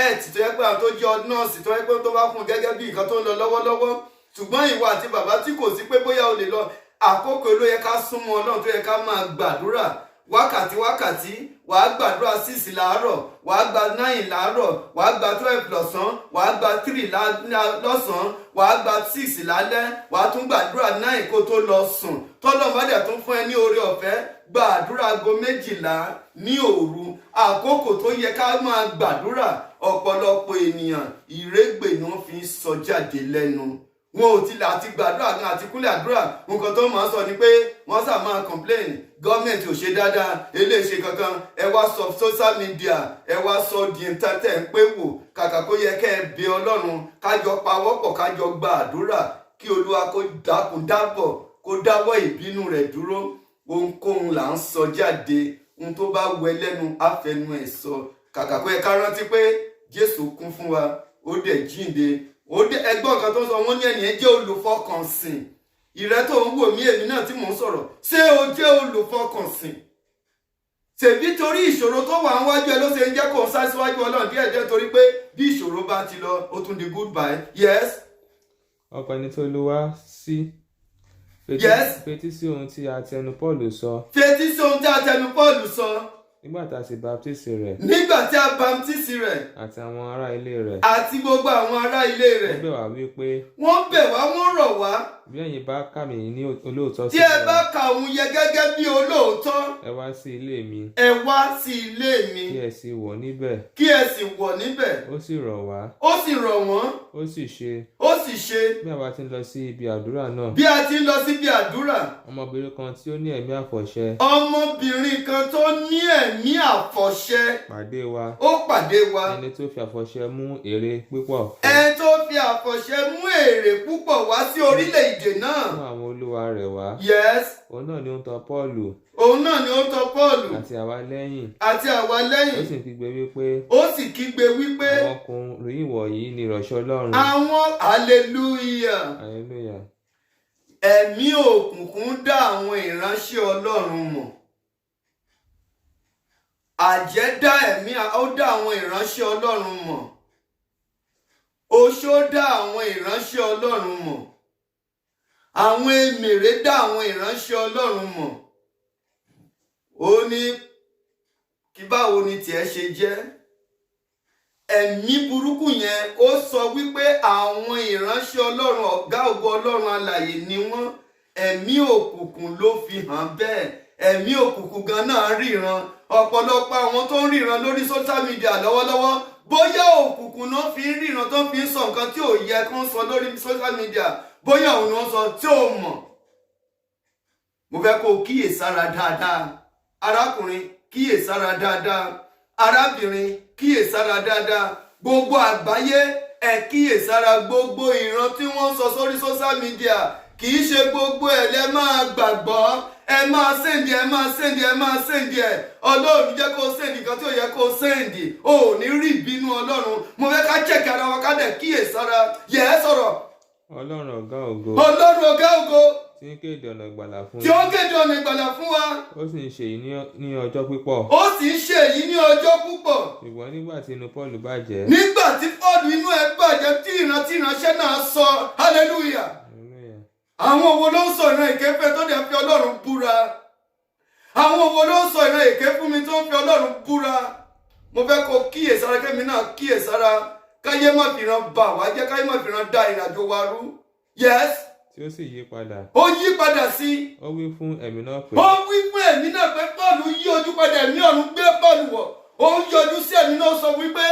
ẹ̀ẹ̀tì tó yẹ pé àwọn tó jẹ́ nọ́ọ̀sì tó yẹ pé tó bá fún gẹ́gẹ́ bí nǹkan tó ń lọ lọ́wọ́lọ́wọ́. Ṣùgbọ́n ìwọ àti bàbá tí kò sí pé bóyá o lè lọ, àkókò ló yẹ ká súnmọ́ Ọlọ́run, tó yẹ ká máa gbàdúrà wákàtí wàá gbàdúrà 6 láàárọ̀, wàá gba 9 láàárọ̀, wàá gba 12 lọ́sàn, wàá gba 3 lọ́sàn, wàá gba 6 lálẹ́, wàá tún gbàdúrà 9 kó tó lọ sùn. Tọ́lọ́run bá dẹ̀ tún fún ẹ ní oore ọ̀fẹ́, gbàdúrà aago 12 ní òru. Àkókò tó yẹ ká máa gbàdúrà. Ọ̀pọ̀lọpọ̀ ènìyàn ìrégbè ni wọ́n fi ń sọ jáde lẹ́nu. Wọn ò tilẹ̀ àti gbàdúrà gan àti kúnlẹ̀ àdúrà. Nǹkan tó máa ń sọ ni pé wọ́n sà máa complain, gọ́ọ̀mẹ̀ntì ò ṣe dáadáa, eléṣe kankan, ẹ wá sọ social media, ẹ wá sọ di ìtẹ́tẹ̀ ń pé wò. Kàkà kó yẹ kẹ́ ẹ bẹ Ọlọ́run, kájọ pawọ́pọ̀, kájọ gba àdúrà kí Olúwa kó dákun dábọ̀, kó dáwọ́ ìbínú rẹ̀ dúró. Ohunkóhun là ń sọ jáde, ohun tó bá wẹ lẹ́nu àfẹnu ẹ̀ sọ. Kàkà kó yẹ ká rántí pé Jésù kún fún wa, ó dẹ̀ jíǹde. Ẹgbọ́n kan tó sọ, wọ́n ní ẹnìyẹn jẹ́ olùfọkànsìn. Ìrẹ́ tó ń wò mí, èmi náà tí mò ń sọ̀rọ̀, ṣé o jẹ́ olùfọkànsìn? Ṣèbí torí ìṣòro tó wà níwájú ẹ ló ṣe ń jẹ́ kó ń sá síwájú Ọlọ́run díẹ̀díẹ̀, torí pé bí ìṣòro bá ti lọ ó tún di goodbye. Yes. ọ̀pọ̀ ẹni tó lu wá sí. Yes. fetí sí ohun tí a tẹnu Pọ́ọ̀lù sọ. Fetí sí ohun tí a tẹnu Pọ́ọ̀lù sọ. nígbà tá a sì baptisi rẹ̀. nígbà tí a baptisi rẹ̀. àti àwọn ará ilé rẹ̀. àti gbogbo àwọn ará ilé rẹ̀. wọ́n bẹ̀ wá wípé. wọ́n bẹ̀ wá, wọ́n rọ̀ wá. bí ẹ̀yin bá kà mí ní olóòótọ́ tí ẹ bá kà òun yẹ gẹ́gẹ́ bí olóòótọ́. ẹ wá sí ilé mi. ẹ wá sí ilé mi. kí ẹ sì wọ̀ níbẹ̀. kí ẹ sì wọ̀ níbẹ̀. ó sì rọ̀ wá. ó sì rọ̀ wọ́n. ó sì ṣe. ó sì ṣe. bí a bá ti ń lọ sí ibi àdúrà náà. bí a ti ń lọ sí ibi àdúrà. ọmọbìnrin kan tí ó ní ẹ̀mí àfọ̀ṣẹ. ọmọbìnrin kan tó ní ẹ̀mí àfọ̀ṣẹ. pàdé wa. ó pàdé wa. ẹni tó fi àfọ̀ṣẹ mú èrè púpọ̀. ẹni tó fi àfọ̀ṣẹ mú èrè púpọ̀ wá sí orílẹ̀-èdè náà. fún àwọn olúwa rẹ̀ wá. Yes. òun náà ni ó ń tọ̀ Pọ́ọ̀lù. òun náà ni ó ń tọ̀ Pọ́ọ̀lù. àti àwa lẹ́yìn. àti àwa lẹ́yìn. ó sì kígbe wípé. ó sì kígbe wípé. àwọn ọkùnrin ìwọ̀nyí ni ìránṣẹ́ Ọlọ́run. àwọn hallelujah. hallelujah. ẹ̀mí òkùnkùn dá àwọn ìránṣẹ́ Ọlọ́run mọ̀. àjẹ́ dá ẹ̀mí, ó dá àwọn ìránṣẹ́ Ọlọ́run mọ̀. oṣó dá àwọn ìránṣẹ́ Ọlọ́run mọ̀. àwọn emèrè dá àwọn ìránṣẹ́ Ọlọ́run mọ̀. ó ní kí báwo ni tiẹ̀ ṣe jẹ́? ẹ̀mí burúkú yẹn ó sọ wípé àwọn ìránṣẹ́ Ọlọ́run, ọ̀gá ògo Ọlọ́run alààyè ni wọ́n. ẹ̀mí òkùnkùn ló fi hàn bẹ́ẹ̀. ẹ̀mí òkùnkùn gan náà ríran. ọ̀pọ̀lọpọ̀ àwọn tó ń ríran lórí social media lọ́wọ́lọ́wọ́, bóyá òkùnkùn náà fi ń ríran tó fi ń sọ nǹkan tí ò yẹ kán sọ lórí social media, bóyá òun ni wọ́n sọ tí ò mọ̀. mo fẹ́ kó kíyèsára dáadáa arákùnrin, kíyèsára dáadáa arábìnrin, kíyèsára dáadáa gbogbo àgbáyé ẹ kíyèsára gbogbo ìran tí wọ́n sọ sórí social media kì í ṣe gbogbo ẹ̀ lẹ máa gbàgbọ́. Ẹ máa sẹ́ndì ẹ̀ ọlọ́run jẹ́ kó sẹ́ndì kan tí ó yẹ kó sẹ́ndì ò ní rí ìbínú ọlọ́run. Mo fẹ́ ká chẹ́kì ara wa ká dẹ̀ kíyèsára. Yẹ ẹ́ sọ̀rọ̀. Ọlọ́run ọ̀gá ògo. Ọlọ́run ọ̀gá ògo. Tí ń kéde ọ̀nà ìgbàlà fún wa. Tí ó ń kéde ọ̀nà ìgbàlà fún wa. Ó sì ń ṣe èyí ní ọjọ́ púpọ̀. Ó sì ń ṣe èyí ní ọjọ́ púpọ̀. Ṣùgbọ́n nígbà tí inú Pọ́ọ̀lù bàjẹ́. Nígbà tí Pọ́ọ̀lù inú ẹ̀ bàjẹ́ tí ìránṣẹ́ náà sọ hallelujah. Àwọn wo ló ń sọ ìran èké fẹ́ tó dẹ̀ fi Ọlọ́run búra? Àwọn wo ló ń sọ ìran èké fún mi tó ń fi Ọlọ́run búra? Mo fẹ́ kó kíyèsára kẹ́mi náà kíyèsára káyé má fi ran bà wá jẹ́, káyé má fi ran da ìrìnàjò wa rú. Yes. Tí ó sì yí padà. Ó yí padà sí. Ó wí fún ẹ̀mí náà pé. Ó wí fún ẹ̀mí náà pé Pọ́ọ̀lù yí ojú padà, ẹ̀mí ọ̀run gbé Pọ́ọ̀lù wọ̀. Ó ń yọjú sí ẹ̀mí náà sọ wípé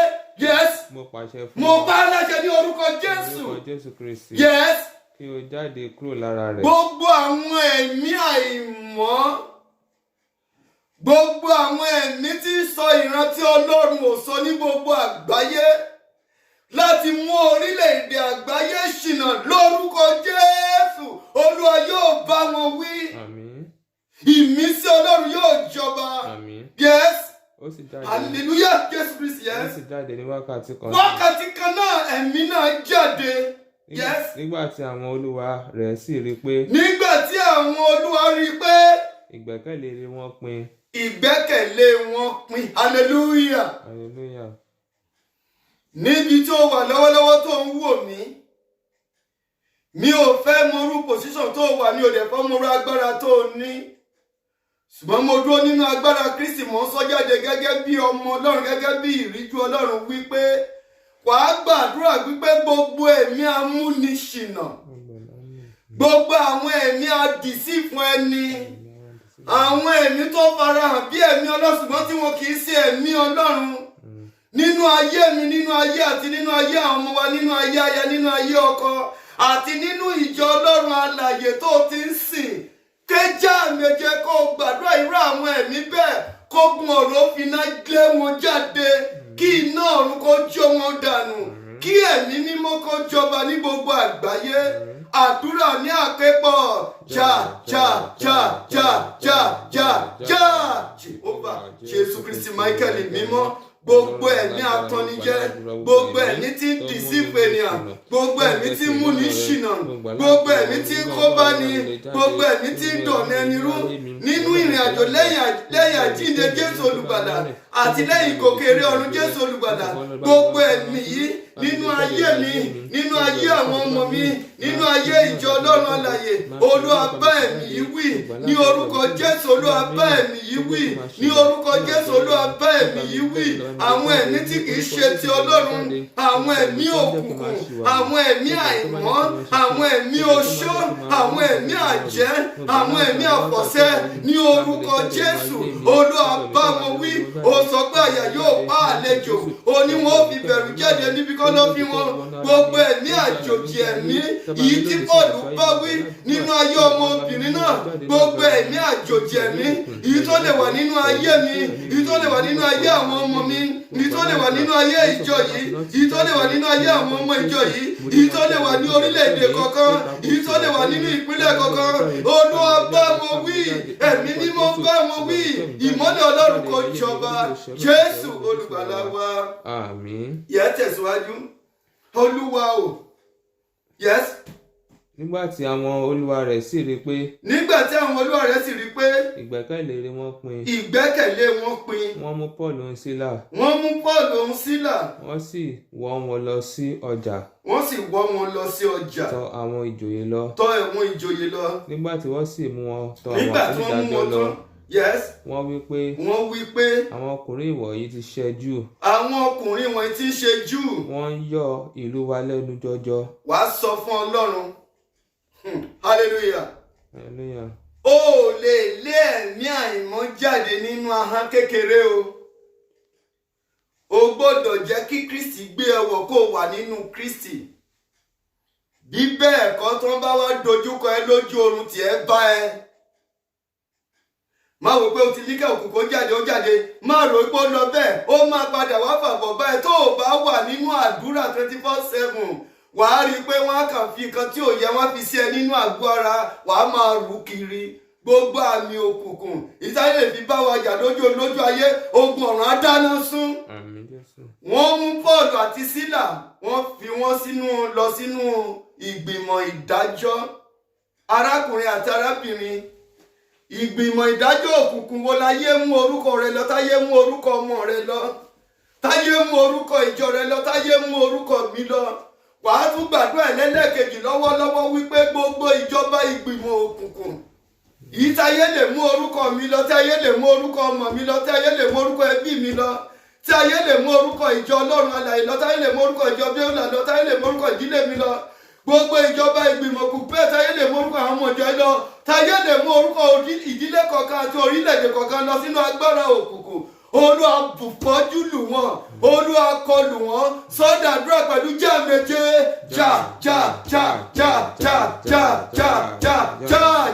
yes. Mo pàṣẹ fún. Mo bá láṣẹ ní orúkọ Jésù. Orúkọ Jésù Kristi. Yes. Kí o jáde kúrò lára rẹ̀. Gbogbo àwọn ẹ̀mí àìmọ́, gbogbo àwọn ẹ̀mí tí ń sọ ìrántí Ọlọ́run ò sọ ní gbogbo àgbáyé láti mú orílẹ̀-èdè àgbáyé ṣìnà lórúkọ Jésù, Olúwa yóò bá wọn wí. Àmín. Ìmísí Ọlọ́run yóò jọba. Àmín. Yes. Ó sì jáde. Hallelujah, Jésù Kristi. Yes. Ó sì jáde ní wákàtí kan. Wákàtí kan náà ẹ̀mí náà jáde. Yes. Nígbà tí àwọn olúwa rẹ̀ sì rí pé. Nígbà tí àwọn olúwa rí pé. Ìgbẹ́kẹ̀lé wọn pin. Ìgbẹ́kẹ̀lé wọn pin. Hallelujah. Hallelujah. Níbi tó wà lọ́wọ́lọ́wọ́ tó ń wò mí, mi ò fẹ́ mọrú pòsíṣàn tó wà, mi ò dẹ̀ fẹ́ mọrú agbára tó ní. Ṣùgbọ́n mo dúró nínú agbára Kristi, mò ń sọ jáde gẹ́gẹ́ bí ọmọ Ọlọ́run, gẹ́gẹ́ bí ìríjú Ọlọ́run wípé wàá gbàdúrà wípé gbogbo ẹ̀mí amúniṣìnà, gbogbo àwọn ẹ̀mí adìsí fún ẹni, àwọn ẹ̀mí tó farahàn bí ẹ̀mí Ọlọ́run ṣùgbọ́n tí wọn kì í ṣe ẹ̀mí Ọlọ́run nínú ayé mi, nínú ayé àti nínú ayé àwọn ọmọ wa, nínú ayé aya, nínú ayé ọkọ àti nínú ìjọ Ọlọ́run alààyè tó ti ń sìn. Kéjà méje kó gbàdúrà irú àwọn ẹ̀mí bẹ́ẹ̀ kó gun ọ̀rọ̀ finá gbé wọn jáde, kí iná ọ̀run kó jó wọn dànù, kí ẹ̀mí mímọ́ kó jọba ní gbogbo àgbáyé. Àdúrà ní àpépọ̀ já já já já já já já Jehovah Jésù Kristi Michael mímọ́. Gbogbo ẹ̀mí atọ́nijẹ́, gbogbo ẹ̀mí tí ń dìsífù ènìyàn, gbogbo ẹ̀mí tí ń múni ṣìnà, gbogbo ẹ̀mí tí ń kóbá ni, gbogbo ẹ̀mí tí ń dọ̀nà ẹni rú nínú ìrìn àjò lẹ́yìn àjíǹde Jésù olùgbàlà àti lẹ́yìn ìkòkèrè ọ̀run Jésù olùgbàlà. Gbogbo ẹ̀mí yìí nínú ayé mi, nínú ayé àwọn ọmọ mi, nínú ayé ìjọ Ọlọ́run alààyè, Olúwa bá ẹ̀mí yìí wí ní orúkọ Jésù. Olúwa bá ẹ̀mí yìí wí ní orúkọ Jésù. Olúwa bá ẹ̀mí yìí wí. Àwọn ẹ̀mí tí kìí ṣe ti Ọlọ́run, àwọn ẹ̀mí òkùnkùn, àwọn ẹ̀mí àìmọ́, àwọn ẹ̀mí oṣó, àwọn ẹ̀mí àjẹ́, àwọn ẹ̀mí àfọ̀ṣẹ ní orúkọ Jésù. Olúwa bá wọn wí. Ó sọ pé àyà yóò pa àlejò, ó ní wọn ó fi bẹ̀rù jáde níbi kọ́ ló fi wọn. Gbogbo ẹ̀mí àjòjì ẹ̀mí yìí tí Pọ́ọ̀lù bá wí nínú ayé ọmọbìnrin náà, gbogbo ẹ̀mí àjòjì ẹ̀mí yìí tó lè wà nínú ayé mi, yìí tó lè wà nínú ayé àwọn ọmọ mi, yìí tó lè wà nínú ayé ìjọ yìí, yìí tó lè wà nínú ayé àwọn ọmọ ìjọ yìí, yìí tó lè wà ní orílẹ̀-èdè kankan, yìí tó lè wà nínú ìpínlẹ̀ kankan. Olúwa bá wọn wí, ẹ̀mí mímọ́ bá wọn wí, ìmọ́lẹ̀ Ọlọ́run kó jọba. Jésù olùgbàlà wa. Àmín. Yẹ tẹ̀síwájú. Olúwa o. Yes. Nígbà tí àwọn olúwa rẹ̀ sì rí pé. Nígbà tí àwọn olúwa rẹ̀ sì rí pé. Ìgbẹ́kẹ̀lé wọn pin. Ìgbẹ́kẹ̀lé wọn pin. Wọ́n mú Pọ́ọ̀lù òun Sílà. Wọ́n mú Pọ́ọ̀lù òun Sílà. Wọ́n sì wọ́ wọn lọ sí ọjà. Wọ́n sì wọ́ wọn lọ sí ọjà. Tọ̀ àwọn ìjòyè lọ. Tọ̀ àwọn ìjòyè lọ. Nígbà tí wọ́n sì mú wọn tọ̀ àwọn onídàájọ́ lọ. Yes. Wọ́n wí pé. Àwọn ọkùnrin ìwọ̀nyí ti ṣe Júù. Àwọn ọkùnrin wọ̀nyí ti ṣe Júù. Wọ́n ń yọ ìlú wa lẹ́nu jọjọ. Wàá sọ fún Ọlọ́run. Hallelujah. Hallelujah. O lè lé ẹ̀mí àìmọ́ jáde nínú ahọ́n kékeré o. O gbọ́dọ̀ jẹ́ kí Kristi gbé ẹ wọ̀ kó wà nínú Kristi. Bí bẹ́ẹ̀ kọ́ tó ń bá wá dojúkọ ẹ lójú oorun tí ẹ bá ẹ. má wò pé o ti ní kẹ́ òkùnkùn ó jáde má rò pé ó lọ bẹ́ẹ̀ ó máa padà wá fàbọ̀ báyìí tó o bá wà nínú àdúrà 24/7 wàá rí i pé wọ́n á kàn fi nǹkan tí ò yẹ wọ́n fi sí ẹ nínú àgọ́ ara wàá máa rù kiri gbogbo àmì òkùnkùn ìsáyé lè fi bá wa jà lójú ayé ogun ọ̀run á dáná sun. Wọ́n mú Pọ́ọ̀lù àti Sílà wọ́n fi wọ́n lọ sínú ìgbìmọ̀ ìdájọ́ arákùnrin àti arábìnrin ìgbìmọ̀ ìdájọ́ òkùnkùn wo láyé mú orúkọ rẹ lọ táyé mú orúkọ ọmọ rẹ lọ táyé mú orúkọ ìjọ rẹ lọ táyé mú orúkọ mi lọ wàá tún gbàdúrà ẹlẹ́lẹ́kejì lọ́wọ́lọ́wọ́ wípé gbogbo ìjọba ìgbìmọ̀ òkùnkùn yìí táyé lè mú orúkọ mi lọ táyé lè mú orúkọ ọmọ mi lọ táyé lè mú orúkọ ẹbí mi lọ táyé lè mú orúkọ ìjọ Ọlọ́run alààyè lọ táyé lè mú orúkọ ìjọ Bíọ́lá lọ táyé lè mú orúkọ ìdílé mi lọ gbogbo ìjọba ìgbìmọ̀ òkùnkùn táyé lè mú orúkọ àwọn ọmọ ìjọ lọ táyé lè mú orúkọ ìdílé kọ̀ọ̀kan àti orílẹ̀-èdè kọ̀ọ̀kan lọ sínú agbára òkùnkùn Olúwa bùfọ́jú lù wọ́n Olúwa kọlù wọ́n sọ́dàdúrà pẹ̀lú já méje já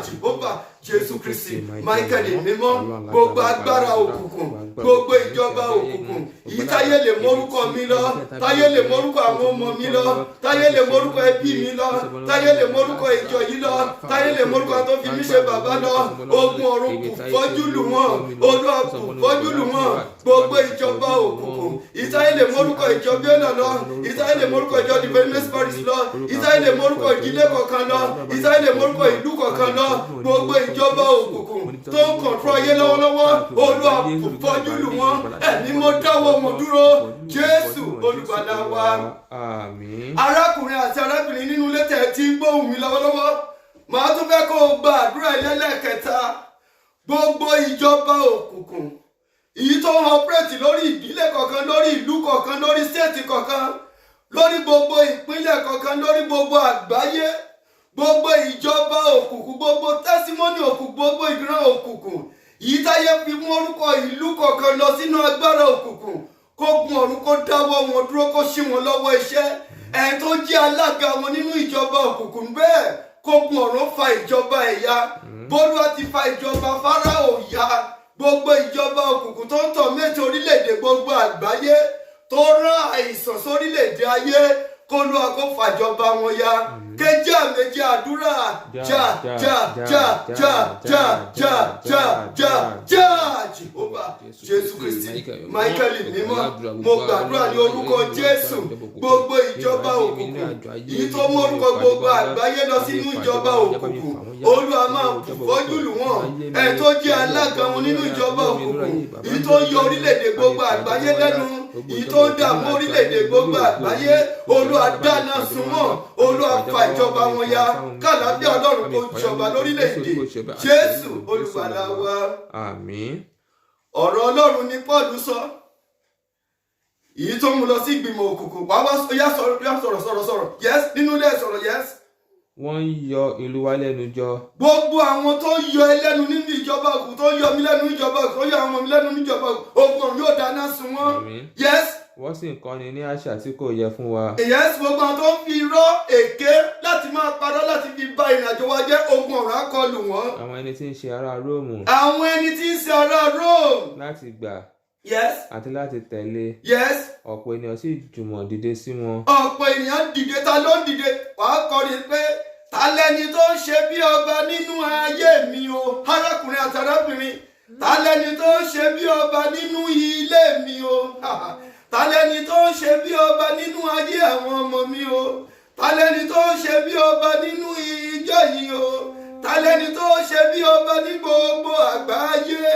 Jèhófà Jésù Kristi Máíkẹ́lì mímọ́ gbogbo agbára òkùnkùn gbogbo ìjọba òkùnkùn yìí táyé lè mórúkọ mi lọ táyé lè mórúkọ àwọn ọmọ mi lọ táyé lè mórúkọ ẹbí mi lọ táyé lè mórúkọ ìjọ yìí lọ táyé lè mórúkọ tó fi mí ṣe bàbá lọ ogun ọ̀run kù fọ́jú lù wọ́n Olúwa kù fọ́jú lù wọ́n gbogbo ìjọba òkùnkùn ìtáyé lè mórúkọ ìjọ Bíọ́lá lọ ìtáyé lè mórúkọ ìjọ Divineness Parish lọ ìtáyé lè mórúkọ ìdílé kọ̀ọ̀kan lọ ìtáyé lè mórúkọ ìlú kọ̀ọ̀kan lọ gbogbo ìjọba òkùnkùn tó ń kọ̀ntró ayé lọ́wọ́lọ́wọ́ Olúwa fọ́jú lù wọ́n ẹ̀mí mo dáwọ́ mo dúró Jésù olùgbàlà wa. arákùnrin àti arábìnrin nínú ilé tẹ̀ tí ń gbóhùn mi lọ́wọ́lọ́wọ́ màá tún fẹ́ kó o gba àdúrà ẹlẹ́lẹ́kẹta gbogbo ìjọba òkùnkùn èyí tó ń ọpẹ́rẹ́tì lórí ìdílé kọ̀ọ̀kan lórí ìlú kọ̀ọ̀kan lórí stéètì kọ̀ọ̀kan lórí gbogbo ìpínlẹ̀ kọ̀ọ̀kan lórí gbogbo àgbáyé gbogbo ìjọba òkùnkùn gbogbo tẹ́símọ́nì òkùnkùn gbogbo ìran òkùnkùn yìí táyé fi mú orúkọ ìlú kọ̀ọ̀kan lọ sínú agbára òkùnkùn kó gun ọ̀run kó dáwọ́ wọn dúró kó ṣí wọn lọ́wọ́ iṣẹ́ ẹ̀ tó jẹ́ alága wọn nínú ìjọba òkùnkùn bẹ́ẹ̀ kó gun ọ̀run fa ìjọba ẹ̀yà bólúwa ti fa ìjọba Fáráò ya gbogbo ìjọba òkùnkùn tó ń tọ̀ mẹ́tò orílẹ̀-èdè gbogbo àgbáyé tó rán àìsàn sórílẹ̀-èdè ayé kó ló àgọ́ fàjọba wọn ya kéjì àmẹ́jì àdúrà Jèhófà Jésù Kristi Máíkẹ́lì mímọ́ mo gbàdúrà ní orúkọ Jésù gbogbo ìjọba òkùnkùn yìí tó mú orúkọ gbogbo àgbáyé lọ sínú ìjọba òkùnkùn Olúwa máa fọ́jú lù wọ́n ẹ̀ tó jẹ́ alága wọn nínú ìjọba òkùnkùn yìí tó yọ orílẹ̀-èdè gbogbo àgbáyé lẹ́nu yìí tó ń dààmú orílẹ̀-èdè gbogbo àgbáyé Olúwa dáná sun wọ́n Olúwa fa ìjọba wọn ya kàlàáfíà Ọlọ́run kó jọba lórílẹ̀-èdè Jésù olùgbàlà wa. Àmín. Ọ̀rọ̀ Ọlọ́run ni Pọ́ọ̀lù sọ èyí tó mú lọ sí ìgbìmọ̀ òkùnkùn wá yá sọ̀rọ̀ yes nínú ilé sọ̀rọ̀ yes. Wọ́n ń yọ ìlú wa lẹ́nu jọ. Gbogbo àwọn tó yọ ẹlẹ́nu nínú ìjọba òkùnkùn tó yọ mí lẹ́nu níjọba òkùnkùn tó yọ àwọn mi lẹ́nu níjọba òkùnkùn yóò dáná sun wọ́n. Yes. Wọ́n sì ń kọ́ni ní àṣà tí kò yẹ fún wa. Yes, gbogbo àwọn tó ń fi irọ́ èké láti máa parọ́ láti fi bà ìrìnàjò wa jẹ́ ogun ọ̀run á kọlù wọ́n. Àwọn ẹni tí ń ṣe ará Róòmù. Àwọn ẹni tí ń ṣe ará Róòmù. Láti gbà. Yes. Àti láti tẹ̀lé. Yes. Ọ̀pọ̀ ènìyàn sì jùmọ̀ dìde sí wọn. Ọ̀pọ̀ ènìyàn dìde ta ló ń dìde wàá kọrin pé ta lẹni tó ń ṣe bí ọba nínú ayé mi o arákùnrin àti arábìnrin ta lẹni tó ń ṣe bí ọba nínú ilé mi o ta lẹni tó ń ṣe bí ọba nínú ayé àwọn ọmọ mi o ta lẹni tó ń ṣe bí ọba nínú ìjọ yìí o ta lẹni tó ń ṣe bí ọba ní gbogbo àgbáyé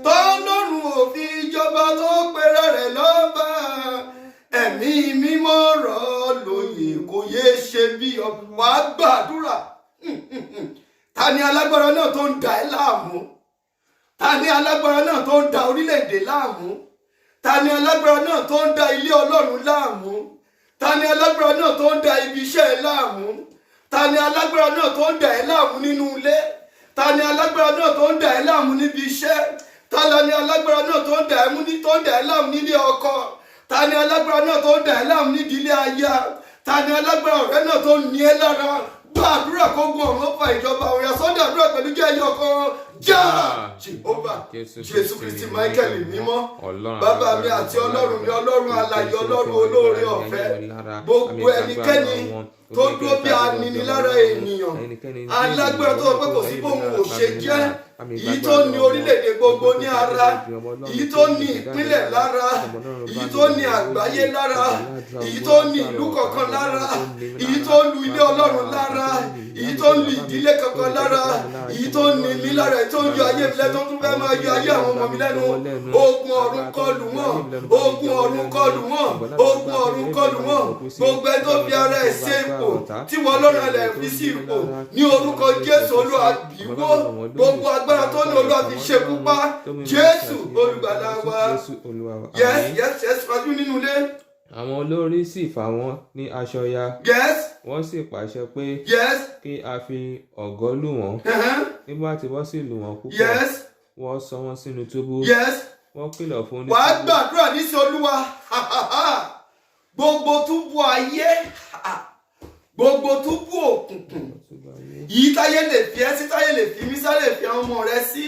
tọ́lọ́run òfin ìjọba tó pera rẹ̀ lọ́ba ẹ̀mí mímọ́ rọ̀ lóyè kò yé ṣe bí ọba wàá gbàdúrà ta ni alágbára náà tó ń da ẹ́ láàmú ta ni alágbára náà tó ń da orílẹ̀-èdè láàmú ta ni alágbára náà tó ń da ilé Ọlọ́run láàmú ta ni alágbára náà tó ń da ibi iṣẹ́ ẹ láàmú ta ni alágbára náà tó ń da ẹ́ láàmú nínú ilé ta ni alágbára náà tó ń da ẹ́ láàmú níbi iṣẹ́ ta ni alágbára náà tó ń da ẹ́ láàmú nílé ọkọ ta ni alágbára náà tó ń da ẹ́ láàmú nídìílé aya ta ni alágbára ọ̀rẹ́ náà tó ń ní ẹ́ lára àdúrà kó gun ọ̀run fa ìjọba òun yà sọ́dọ̀ àdúrà pẹ̀lú jẹ́ ẹyọ kan já Jehovah Jésù Kristi Michael mímọ́ bàbá mi àti ọlọ́run mi ọlọ́run alààyè ọlọ́run olóore ọ̀fẹ́ gbogbo ẹnikẹ́ni tó dúró bí aninilára ènìyàn alágbára tó sọ pé kò sí bóun ò ṣe jẹ́ èyí tó ní orílẹ̀-èdè gbogbo ní ara èyí tó ní ìpínlẹ̀ lára èyí tó ní àgbáyé lára èyí tó ní ìlú kọ̀ọ̀kan lára èyí tó lu ilé ọlọ́run lára èyí tó lu ìdílé kankan lára èyí tó ní mi lára èyí tó ń yọ ayé mi lẹ́nu tó tún fẹ́ máa yọ ayé àwọn ọmọ mi lẹ́nu ogun ọ̀run kọlù wọ́n ogun ọ̀run kọlù wọ́n ogun ọ̀run kọlù wọ́n gbogbo ẹ tó fi ara ẹ̀ ṣe ipò tí wọ́n lọ́rùn ẹlẹ́ fi sí ipò ní orúkọ Jésù Olúwa bíwó gbogbo agbára tó ní Olúwa fi ṣekú pa Jésù olùgbàlà wa yes fajú nínú ilé. Àwọn olórí sì fà wọ́n ní aṣọ ya. Yes. Wọ́n sì pàṣẹ pé. Yes. Kí a fi ọ̀gọ́ lù wọ́n. Nígbà tí wọ́n sì lù wọ́n púpọ̀. Yes. Wọ́n sọ wọ́n sínú túbú. Yes. Wọ́n kìlọ̀ fún. Wàá gbàdúrà ní sí Olúwa gbogbo túbú ayé gbogbo túbú òkùnkùn yìí táyé lè fi ẹ́ sí táyé lè fi mí sáré fi àwọn ọmọ rẹ sí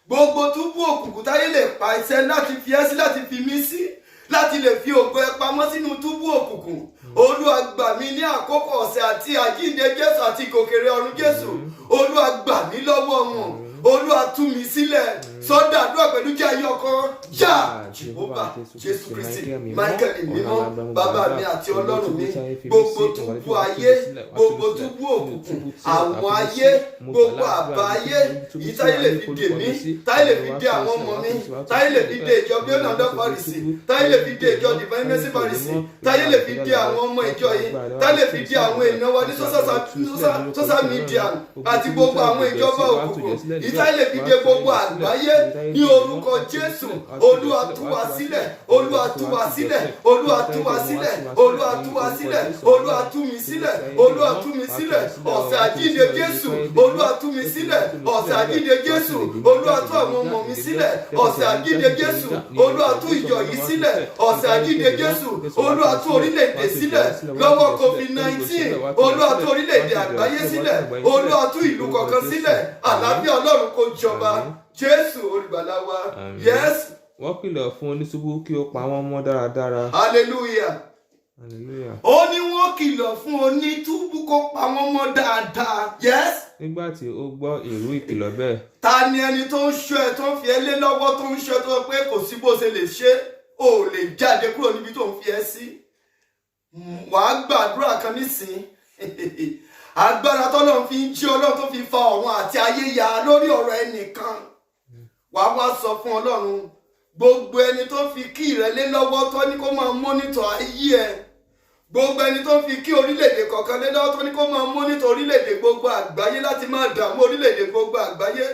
gbogbo túbú òkùnkùn táyé lè pa iṣẹ́ láti fi ẹ́ sí láti fi mí sí láti lè fi ògo ẹ pamọ́ sínú túbú òkùnkùn Olúwa gbà mí ní àkókò ọ̀sẹ̀ àti àjíǹde Jésù àti ìgòkèrè ọ̀run Jésù Olúwa gbà mí lọ́wọ́ wọn Olúwa tú mi sílẹ̀ sọ́dọ̀ àdúrà pẹ̀lú jẹ́ ayọ̀ kan já Jehovah Jésù Kristi Michael mímọ́ bàbá mi àti ọlọ́run mi gbogbo túbú ayé gbogbo túbú òkùnkùn àwọn ayé gbogbo àbá ayé yìí táyé lè fi dè mí táyé lè fi dè àwọn ọmọ mi táyé lè fi dè ìjọ bíọ́nà ọ̀dọ́ Fárísì táyé lè fi dè ìjọ Divine Mercy Fárísì táyé lè fi dè àwọn ọmọ ìjọ yìí táyé lè fi dè àwọn èèyàn wa ní social media àti gbogbo àwọn ìjọba òkùnkùn táyé lè fi dè gbogbo àgbáyé ní orúkọ Jésù Olúwa tú wa sílẹ̀ Olúwa tú wa sílẹ̀ Olúwa tú wa sílẹ̀ Olúwa tú wa sílẹ̀ Olúwa tú mi sílẹ̀ Olúwa tú mi sílẹ̀ ọ̀sẹ̀ àjíǹde Jésù Olúwa tú mi sílẹ̀ ọ̀sẹ̀ àjíǹde Jésù Olúwa tú àwọn ọmọ mi sílẹ̀ ọ̀sẹ̀ àjíǹde Jésù Olúwa tú ìjọ yìí sílẹ̀ ọ̀sẹ̀ àjíǹde Jésù Olúwa tú orílẹ̀-èdè sílẹ̀ lọ́wọ́ COVID-19 Olúwa tú orílẹ̀-èdè àgbáyé sílẹ̀ Olúwa tú ìlú kọ̀ọ̀kan sílẹ̀ àlàáfíà Ọlọ́run kó jọba Jésù olùgbàlà wa. Yes. Wọ́n kìlọ̀ fún oníṣubú kí ó pa wọ́n mọ́ dáradára. Hallelujah. Hallelujah. Ó ní wọ́n kìlọ̀ fún onítúbú kó pa wọ́n mọ́ dáadáa. Yes. Nígbà tí ó gbọ́ ìrú ìkìlọ̀ bẹ́ẹ̀. Ta ni ẹni tó ń ṣọ́ ẹ tó ń fi ẹ lé lọ́wọ́ tó ń ṣọ́ ẹ tó sọ pé kò sí bó ṣe lè ṣe ò lè jáde kúrò níbi tó ń fi ẹ sí? Wàá gbàdúrà kan nísìn agbára tọ́lọ́run fi ń jí Ọlọ́run tó fi fa ọ̀run àti ayé ya lórí ọ̀rọ̀ ẹnìkan. Wàá wá sọ fún Ọlọ́run gbogbo ẹni tó fi kí ìrẹ́lé lọ́wọ́ tó ní kó máa mọ́nítọ̀ ayé ẹ gbogbo ẹni tó fi kí orílẹ̀-èdè kọ̀ọ̀kan lé lọ́wọ́ tó ní kó máa mọ́nítọ̀ orílẹ̀-èdè gbogbo àgbáyé láti máa dààmú orílẹ̀-èdè gbogbo àgbáyé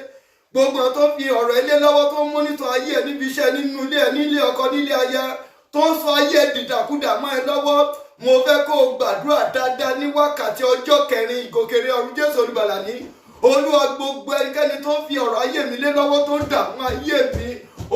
gbogbo tó fi ọ̀rọ̀ ilé lọ́wọ́ tó ń mọ́nítọ̀ ayé ẹ níbi iṣẹ́ nínú ilé ẹ nílé ọkọ nílé aya tó ń sọ ayé dìdàkudà mọ́ ẹ lọ́wọ́ mo fẹ́ kó o gbàdúrà dáadáa ní wákàtí ọjọ́ 4 ìgòkèrè ọ̀run Jésù olùgbàlà ní Olúwa gbogbo ẹnikẹ́ni tó fi ọ̀rọ̀ ayé mi lé lọ́wọ́ tó ń dààmú ayé mi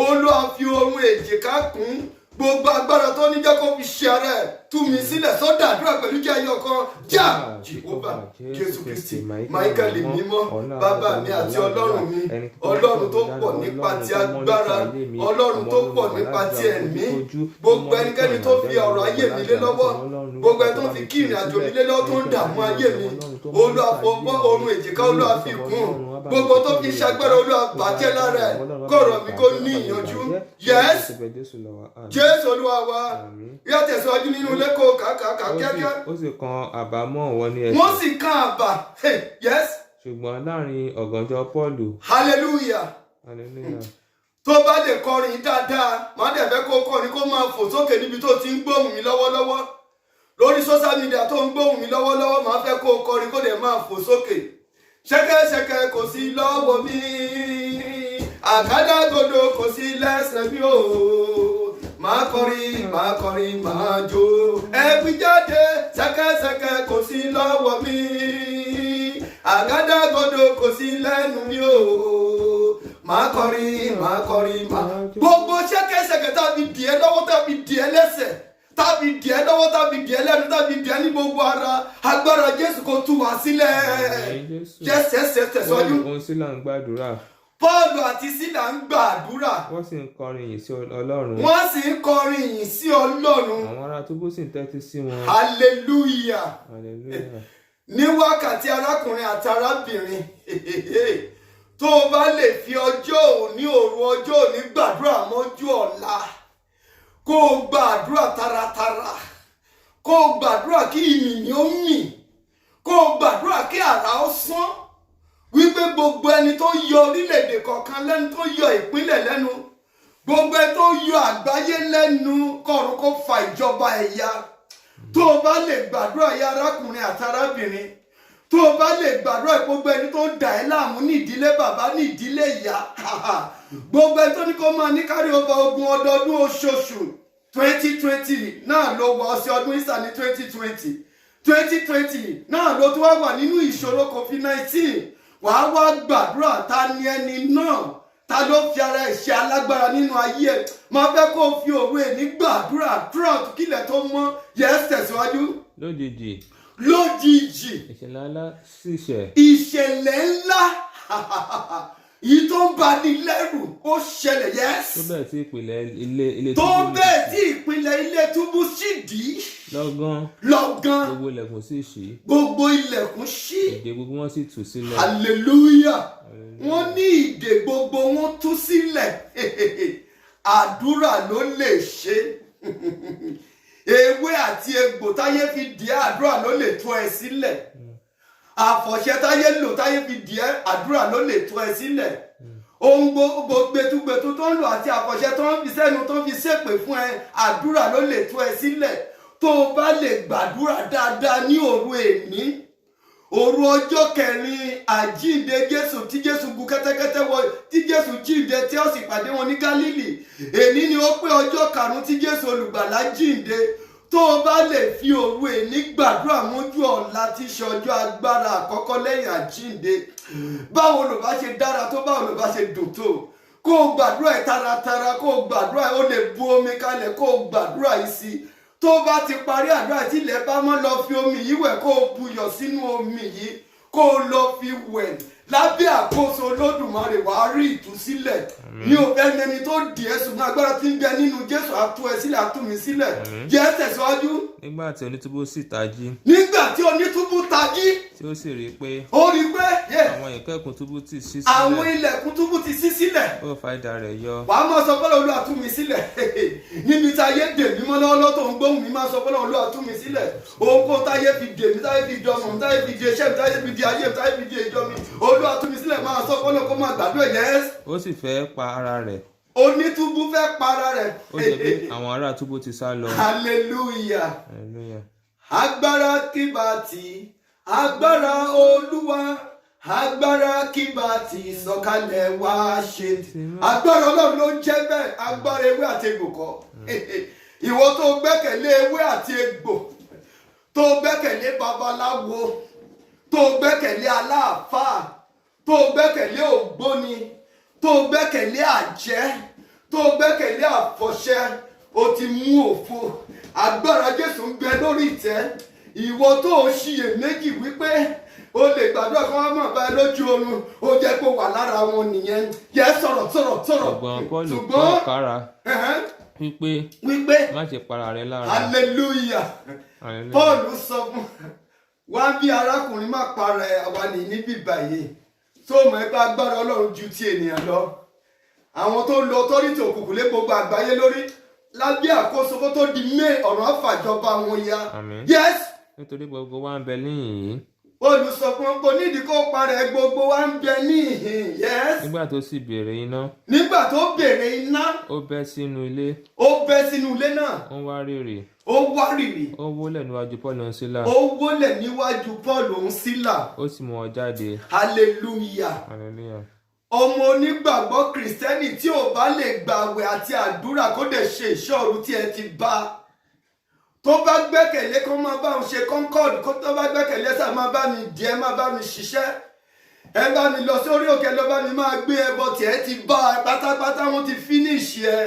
Olúwa fi ohun èjìká kún gbogbo agbára tó ní jẹ́ kó fi ṣe ara ẹ̀ tú mi sílẹ̀ sọ́dọ̀ àdúrà pẹ̀lú jẹ́ ayọ̀ kan já Jehovah Jésù Kristi Michael mímọ́ bàbá mi àti ọlọ́run mi ọlọ́run tó pọ̀ nípa ti agbára ọlọ́run tó pọ̀ nípa ti ẹ̀mí gbogbo ẹnikẹ́ni tó fi ọ̀rọ̀ ayé mi lé lọ́wọ́ gbogbo ẹni tó fi kí ìrìn àjò mi lé lọ́wọ́ tó ń dààmú ayé mi Olúwa fọwọ́ ohun èjìká Olúwa fi kún gbogbo tó fi ṣagbára Olúwa bàjẹ́ lára ẹ̀ kọ̀rọ̀ mi kó ní ìyànjú yes Jésù Olúwa wa yá tẹ̀síwájú nínú ilé kó kàkàkà kíákíá. Ó sì kan àbá mọ́ wọn ní ẹsẹ̀. Wọ́n sì kan àbá yes. Ṣùgbọ́n láàrin ọ̀gànjọ́ Pọ́ọ̀lù. Hallelujah. Hallelujah. Tó bá lè kọrin dáadáa má dẹ̀ fẹ́ kó kọrin kó máa fò sókè níbi tó ti ń gbóhùn mi lọ́wọ́lọ́wọ́ lórí social media tó ń gbóhùn mi lọ́wọ́lọ́wọ́ má fẹ́ kó kọrin kó dẹ̀ máa fò sókè. Ṣẹ́kẹ́ṣẹkẹ̀ kò sí lọ́wọ́ mi àgádágodo kò sí lẹ́sẹ̀ mi o máa kọrin máa jó ẹbí jáde ṣẹ́kẹ́ṣẹkẹ̀ kò sí lọ́wọ́ mi àgádágodo kò sí lẹ́nu mi o máa kọrin máa gbogbo ṣẹ́kẹ́ṣẹkẹ̀ tàbí dìé lọ́wọ́ tàbí dìé lẹ́sẹ̀ tàbí díẹ̀ lọ́wọ́ tàbí díẹ̀ lẹ́nu tàbí díẹ̀ ní gbogbo ara agbára Jésù kó tú wá sílẹ̀. Jésù tẹ̀síwájú. Òun Sílà ń gbàdúrà. Pọ́ọ̀lù àti Sílà ń gbàdúrà. Wọ́n sì ń kọrin ìyìn sí Ọlọ́run. Wọ́n sì ń kọrin ìyìn sí Ọlọ́run. Àwọn ará túbú sì ń tẹ́tí sí wọn. Hallelujah. Hallelujah. Ní wákàtí arákùnrin àti arábìnrin tó o bá lè fi ọjọ́ òní òru ọjọ́ òní gbàdúrà mọ́jú ọ̀la kó o gbàdúrà taratara kó o gbàdúrà kí ìyìn ó mì kó o gbàdúrà kí àrá ó sán wípé gbogbo ẹni tó yọ orílẹ̀-èdè kọ̀ọ̀kan lẹ́nu tó yọ ìpínlẹ̀ lẹ́nu gbogbo ẹni tó yọ àgbáyé lẹ́nu kọ̀ọ̀run kó fa ìjọba ẹ̀yà. Tó o bá lè gbàdúrà yá arákùnrin àti arábìnrin tó o bá lè gbàdúrà gbogbo ẹni tó dà ẹ́ láàmú ní ìdílé bàbá ní ìdílé ìyá gbogbo ẹni tó ní kó máa ní kárí ọba ogun ọdọọdún oṣooṣù 2020 náà ló wọ ọsẹ ọdún Easter ní 2020 náà ló tún wá wà nínú ìṣòro COVID-19 wàá wá gbàdúrà ta ni ẹni náà ta ló fi ara ẹ̀ ṣe alágbára nínú ayé ẹ̀ máa fẹ́ kó o fi òru èní gbàdúrà throughout kílẹ̀ tó mọ́ yẹ́sì tẹ̀síwájú. Lójijì. Ìṣẹ̀lẹ̀ ńlá sì ṣẹ̀. Ìṣẹ̀lẹ̀ ńlá yìí tó ń bani lẹ́rù ó ṣẹlẹ̀ yẹ́sì. Tó bẹ́ẹ̀ tí ìpìlẹ̀ ilé túbú. Tó bẹ́ẹ̀ tí ìpìlẹ̀ ilé túbú sì dí. Lọ́gán. Gbogbo ilẹ̀kùn sì ṣí. Gbogbo ilẹ̀kùn ṣí. Ìdè gbogbo wọn sì tú sílẹ̀. Hallelujah. Wọ́n ní ìdè gbogbo wọn tú sílẹ̀. Àdúrà ló lè ṣe. Ewé àti egbò táyé fi dì ẹ́ àdúrà ló lè tú ẹ sílẹ̀. Àfọ̀ṣẹ táyé lò táyé fi dì ẹ́ àdúrà ló lè tú ẹ sílẹ̀. Ohun gbogbo gbẹtugbẹtu tó ń lò àti àfọ̀ṣẹ tó ń fi sẹ́nu tó ń fi ṣépè fún ẹ àdúrà ló lè tú ẹ sílẹ̀. Tó o bá lè gbàdúrà dáadáa ní òru èní òru ọjọ́ kẹrin àjíǹde Jésù tí Jésù gun kẹ́tẹ́kẹ́tẹ́ wọ tí Jésù jíǹde tí ó sì pàdé wọn ní Gálílì èní ni ó pé ọjọ́ karùn-ún tí Jésù olùgbàlà jíǹde. Tó o bá lè fi òru èní gbàdúrà mójú ọ̀la tí ṣe ọjọ́ agbára àkọ́kọ́ lẹ́yìn àjíǹde báwo ló bá ṣe dára tó báwo ló bá ṣe dùn tó kó o gbàdúrà ẹ̀ taratara kó o gbàdúrà ẹ̀ ó lè bu omi kalẹ̀ kó o gbàdúrà yìí sí tó bá ti parí àdúrà tí ilẹ̀ bá mọ́ lọ fi omi yìí wẹ̀ kó o buyọ̀ sínú omi yìí kó o lọ fi wẹ̀ lábẹ́ àkóso Olódùmarè wàá rí ìtúsílẹ̀ ní òfẹ́ ẹni tó dì ẹ́ ṣùgbọ́n agbára tí ń bẹ nínú Jésù á tú ẹ sílẹ̀ á tú mi sílẹ̀ jẹ́ tẹ̀síwájú. Nígbà tí onítúbú sì tají. Nígbà tí onítúbú tají. Tí ó sì rí i pé. Ó rí i pé. Àwọn ìkẹ́kùn túbú ti ṣí sílẹ̀. Àwọn ilẹ̀kùn túbú ti ṣí sílẹ̀. Ó fa idà rẹ̀ yọ. Wàá máa sọ fọlọ́ Olúwa tú mi sílẹ̀ níbi tí ayé dè mí mọ́ lọ́wọ́ tó ń gbóhùn mi máa sọ fọlọ́ Olúwa tú mi sílẹ̀ ohunkóhun táyé fi dè mí táyé fi di ọmọ mi táyé fi di iṣẹ́ mi táyé fi di ayé mi táyé fi di ìjọ mi Olúwa tú mi sílẹ̀ máa sọ fọlọ́ kó máa gbàdúrà yẹn. Ó sì fẹ́ pa ara rẹ̀. Onítúbú fẹ́ para rẹ̀. Ó jẹ́ pé àwọn ará túbú ti sá lọ. Hallelujah. Agbára kíbàtì agbára Olúwa agbára kíbàtì sọ̀kalẹ̀ wá ṣe. Agbára Ọlọ́run ló ń jẹ́ bẹ́ẹ̀ agbára ewé àti egbò kọ́. Ìwọ tó gbẹ́kẹ̀lé ewé àti egbò tó gbẹ́kẹ̀lé babaláwo tó gbẹ́kẹ̀lé aláàfáà tó gbẹ́kẹ̀lé ògbóni tó gbẹ́kẹ̀lé àjẹ́ tó gbẹ́kẹ̀lé àfọ̀ṣẹ o ti mú òfo agbára Jésù ń gbẹ lórí ìtẹ́ ìwọ tó ń ṣiyèméjì wípé o lè gbàdúrà kí wọ́n máa bá ẹ lójú oorun ó jẹ́ pé wà lára wọn nìyẹn yẹ sọ̀rọ̀. Ṣùgbọ́n Pọ́ọ̀lù kọ́ kára wípé má ṣe para rẹ lára. Hallelujah. Pọ́ọ̀lù sọ fún wa bí arákùnrin má para ẹ àwa ní níbí báyìí tó mọ̀ ẹ́ pé agbára Ọlọ́run ju ti ènìyàn lọ àwọn tó lo ọtọ́rìtì òkùnkùn lé gbogbo àgbáyé lórí lábẹ́ àkóso kó tó di ọ̀rọ̀ àfàjọba wọn ya. Yes. Nítorí gbogbo wa ń bẹ níhìn-ín. Olùsọ̀kan kò nídìí kó parẹ́ gbogbo wa ń bẹ níhìn. Yes. Nígbà tó sì béèrè iná. Nígbà tó béèrè iná. Ó bẹ́ sínú ilé. Ó bẹ́ sínú ilé náà. Ó wá rírì. Ó wárìrì. Ó wólẹ̀ níwájú Pọ́ọ̀lù òun Sílà. Ó wólẹ̀ níwájú Pọ́ọ̀lù òun Sílà. Ó sì mú wọn jáde. Hallelujah. Hallelujah. Ọmọ onígbàgbọ́ Kìrìsìtẹ́nì tí ò bá lè gbààwẹ̀ àti àdúrà kó dẹ̀ ṣe ìṣọ́ru tí ẹ ti bá tó bá gbẹ́kẹ̀lé kó máa bá òun ṣe concord kó tó bá gbẹ́kẹ̀lé sá máa bá mi díẹ̀ máa bá mi ṣiṣẹ́ ẹ bá mi lọ sórí òkè lọ bá mi máa gbé ẹbọ tí ẹ ti bá pátápátá wọn ti finish ẹ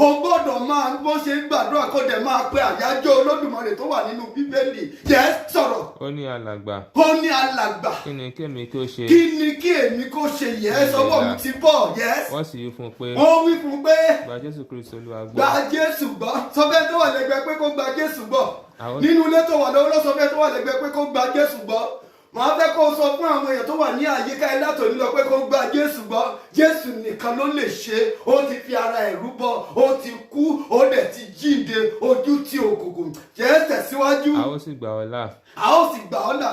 o gbọ́dọ̀ máa bó ṣe ń gbàdúrà kó dẹ̀ máa pe àyájọ́ Olódùmarè tó wà nínú Bíbélì. Yes, sọ̀rọ̀. Ó ní alàgbà. Ó ní alàgbà. Kí ni kí èmi kó ṣe? Kí ni kí èmi kó ṣe? Yes, ọwọ́ mi ti bọ̀. Yes. Wọ́n sì wí fún un pé. Wọ́n wí fún un pé. Gba Jésù Kristi Olúwa gbọ́. Gba Jésù gbọ́. Sọ fẹ́ tó wà lẹ́gbẹ̀ẹ́ pé kó gba Jésù gbọ́. Nínú ilé tó wà lọ́wọ́ ló sọ fẹ́ tó wà lẹ́gbẹ̀ẹ́ pé kó gba Jésù gbọ́. Màá fẹ́ kó sọ fún àwọn èèyàn tó wà ní àyíká ẹ látòní lọ pé kó gba Jésù gbọ́. Jésù nìkan ló lè ṣe. Ó ti fi ara ẹ̀ rúbọ. Ó ti kú. Ó dẹ̀ ti jíǹde. Ojú tí òkùnkùn. Jẹ́ tẹ̀síwájú. A ó sì gbà ọ́ là. A ó sì gbà ọ́ là.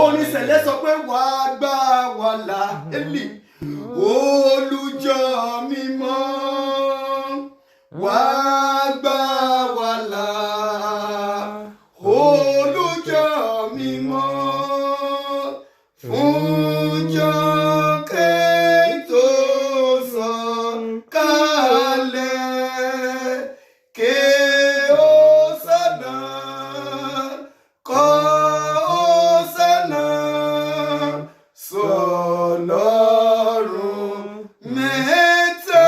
Orin Sẹ̀lẹ̀ sọ pé wàá gbà wá là. Élì. Olùjọ́ mímọ́. Wàá gbà wá là. Olùjọ́ mímọ́. Fúnjọ́ kẹ́tò sàn kálẹ̀ ké ó sànà kọ́ ó sànà sọlọ́run mẹ́ta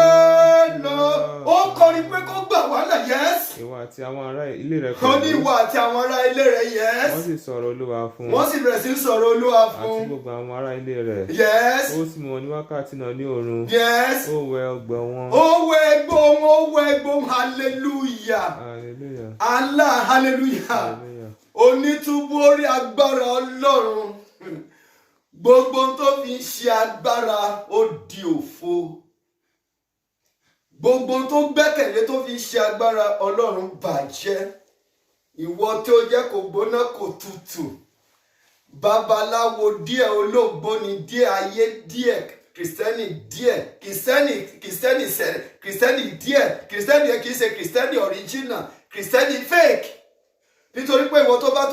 lọ. Ó kọrin pé kó gbà wá là. Yes. Ìwọ àti àwọn ará ilé rẹ pẹ̀lú. Ó ní ìwọ àti àwọn ará ilé rẹ. Yes. Wọ́n sì sọ̀rọ̀ Olúwa fún. Wọ́n sì bẹ̀rẹ̀ sí sọ̀rọ̀ Olúwa fún. Àti gbogbo àwọn ará ilé rẹ̀. Yes. Ó sì mú wọn ní wákàtí náà ní òru. Yes. Ó wẹ ọgbẹ́ wọn. Ó wẹ ẹgbẹ́ wọn. Ó wẹ ẹgbẹ́ wọn. Hallelujah. Hallelujah. Allah hallelujah. Hallelujah. Onítúbú orí agbára Ọlọ́run. Gbogbo tó fi ń ṣe agbára ó di òfo. Gbogbo tó gbẹ́kẹ̀lé tó fi ń ṣe agbára Ọlọ́run bàjẹ́. Ìwọ tí ó jẹ́ kò gbóná kò tutù. Babaláwo díẹ̀, olóògbóni díẹ̀, ayé díẹ̀, kìrìsìtẹ́nì díẹ̀, kìrìsìtẹ́nì díẹ̀, kìrìsìtẹ́nì yẹn kìí ṣe kìrìsìtẹ́nì original, kìrìsìtẹ́nì fake. Nítorí pé ìwọ tó bá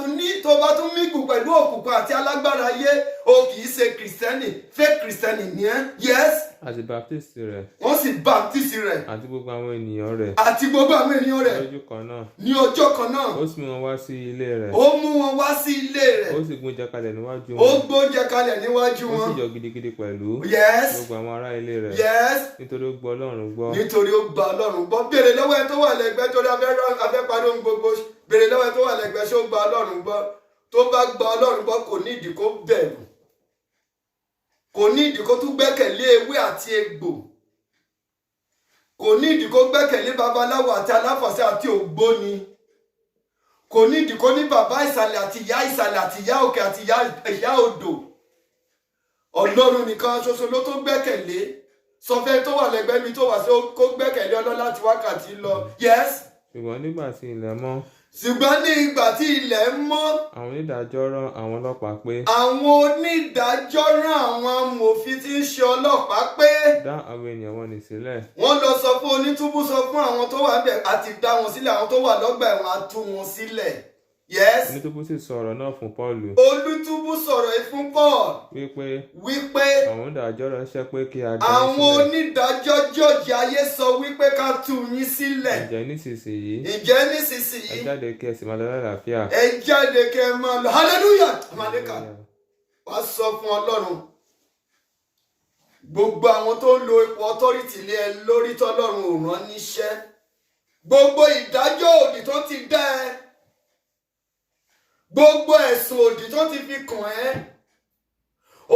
tún mígùn pẹ̀lú òkùnkùn àti alágbára ayé, o kìí ṣe kìrìsìtẹ́nì, fake kìrìsìtẹ́nì ni ẹ́. Yes. Àti baptist rẹ̀. Wọ́n sì baptist rẹ̀. Àti gbogbo àwọn ènìyàn rẹ̀. Àti gbogbo àwọn ènìyàn rẹ̀. Lójú kan náà. Ní ọjọ́ kan náà. Ó sì mú wọn wá sí ilé rẹ̀. Ó mú wọn wá sí ilé rẹ̀. Ó sì gbóúnjẹ kalẹ̀ níwájú wọn. Ó gbóúnjẹ kalẹ̀ níwájú wọn. Ó sì yọ̀ gidigidi pẹ̀lú. Yes. Gbogbo àwọn ará ilé rẹ̀. Yes. Nítorí ó gbọ́ Ọlọ́run gbọ́. Nítorí ó gba Ọlọ́run gbọ́. Béèrè lọ́wọ́ ẹ tó wà lẹ́gbẹ̀ẹ́ torí afẹ́parí ohun gbogbo. Béèrè lọ́wọ́ ẹ tó wà lẹ́gbẹ̀ẹ́ ṣé ó gba Ọlọ́run gbọ́. Tó bá gba Ọlọ́run gbọ́ kò ní ìdí kó bẹ̀rù. Kò ní ìdí kó tún gbẹ́kẹ̀lé ewé àti egbò. Kò ní ìdí kó gbẹ́kẹ̀lé babaláwo àti aláfàṣẹ àti ògbóni. Kò ní ìdí kó ní bàbá ìsàlẹ̀ àti ìyá òkè àti ìyá odò. Ọlọ́run nìkan ṣoṣo ló tó gbẹ́kẹ̀lé. Sọfẹ́ tó wà lẹ́gbẹ̀ẹ́ mi tó wà sí kó gbẹ́kẹ̀lé Ọlọ́run láti wákàtí lọ. Yes. Ṣùgbọ́n nígbà tí ilẹ̀ mọ́. Ṣùgbọ́n ní ìgbà tí ilẹ̀ mọ́. Àwọn onídàájọ́ rán àwọn ọlọ́pàá pé. Àwọn onídàájọ́ rán àwọn amòfin tí ń ṣe ọlọ́pàá pé. Dá àwọn ènìyàn wọn nì sílẹ̀. Wọ́n lọ sọ fún onítúbú sọ fún àwọn tó wà níbẹ̀ àti dá wọn sílẹ̀, àwọn tó wà lọ́gbà ẹ̀wọ̀n á tú wọn sílẹ̀. Yes. Onítúbú sì sọ ọ̀rọ̀ náà fún Pọ́ọ̀lù. Olútúbú sọ̀rọ̀ yìí fún Paul. Wípé. Àwọn onídàájọ́ ránṣẹ́ pé kí a dá yín sílẹ̀. Àwọn onídàájọ́ jọ́ọ̀jì ayé sọ wípé ká tú yín sílẹ̀. Ǹjẹ́ nísinsìnyí. Ẹ jáde kí ẹ sì máa lọ lálàáfíà. Ẹ jáde kí ẹ máa lọ. Hallelujah. Màlẹ́kà. Wàá sọ fún Ọlọ́run. Gbogbo àwọn tó ń lo ipò authority lé ẹ lórí tọ́lọ́run ò rán níṣẹ́. Gbogbo ìdájọ́ òdì tó ti dá ẹ. Gbogbo ẹ̀sùn òdì tó ti fi kàn ẹ́.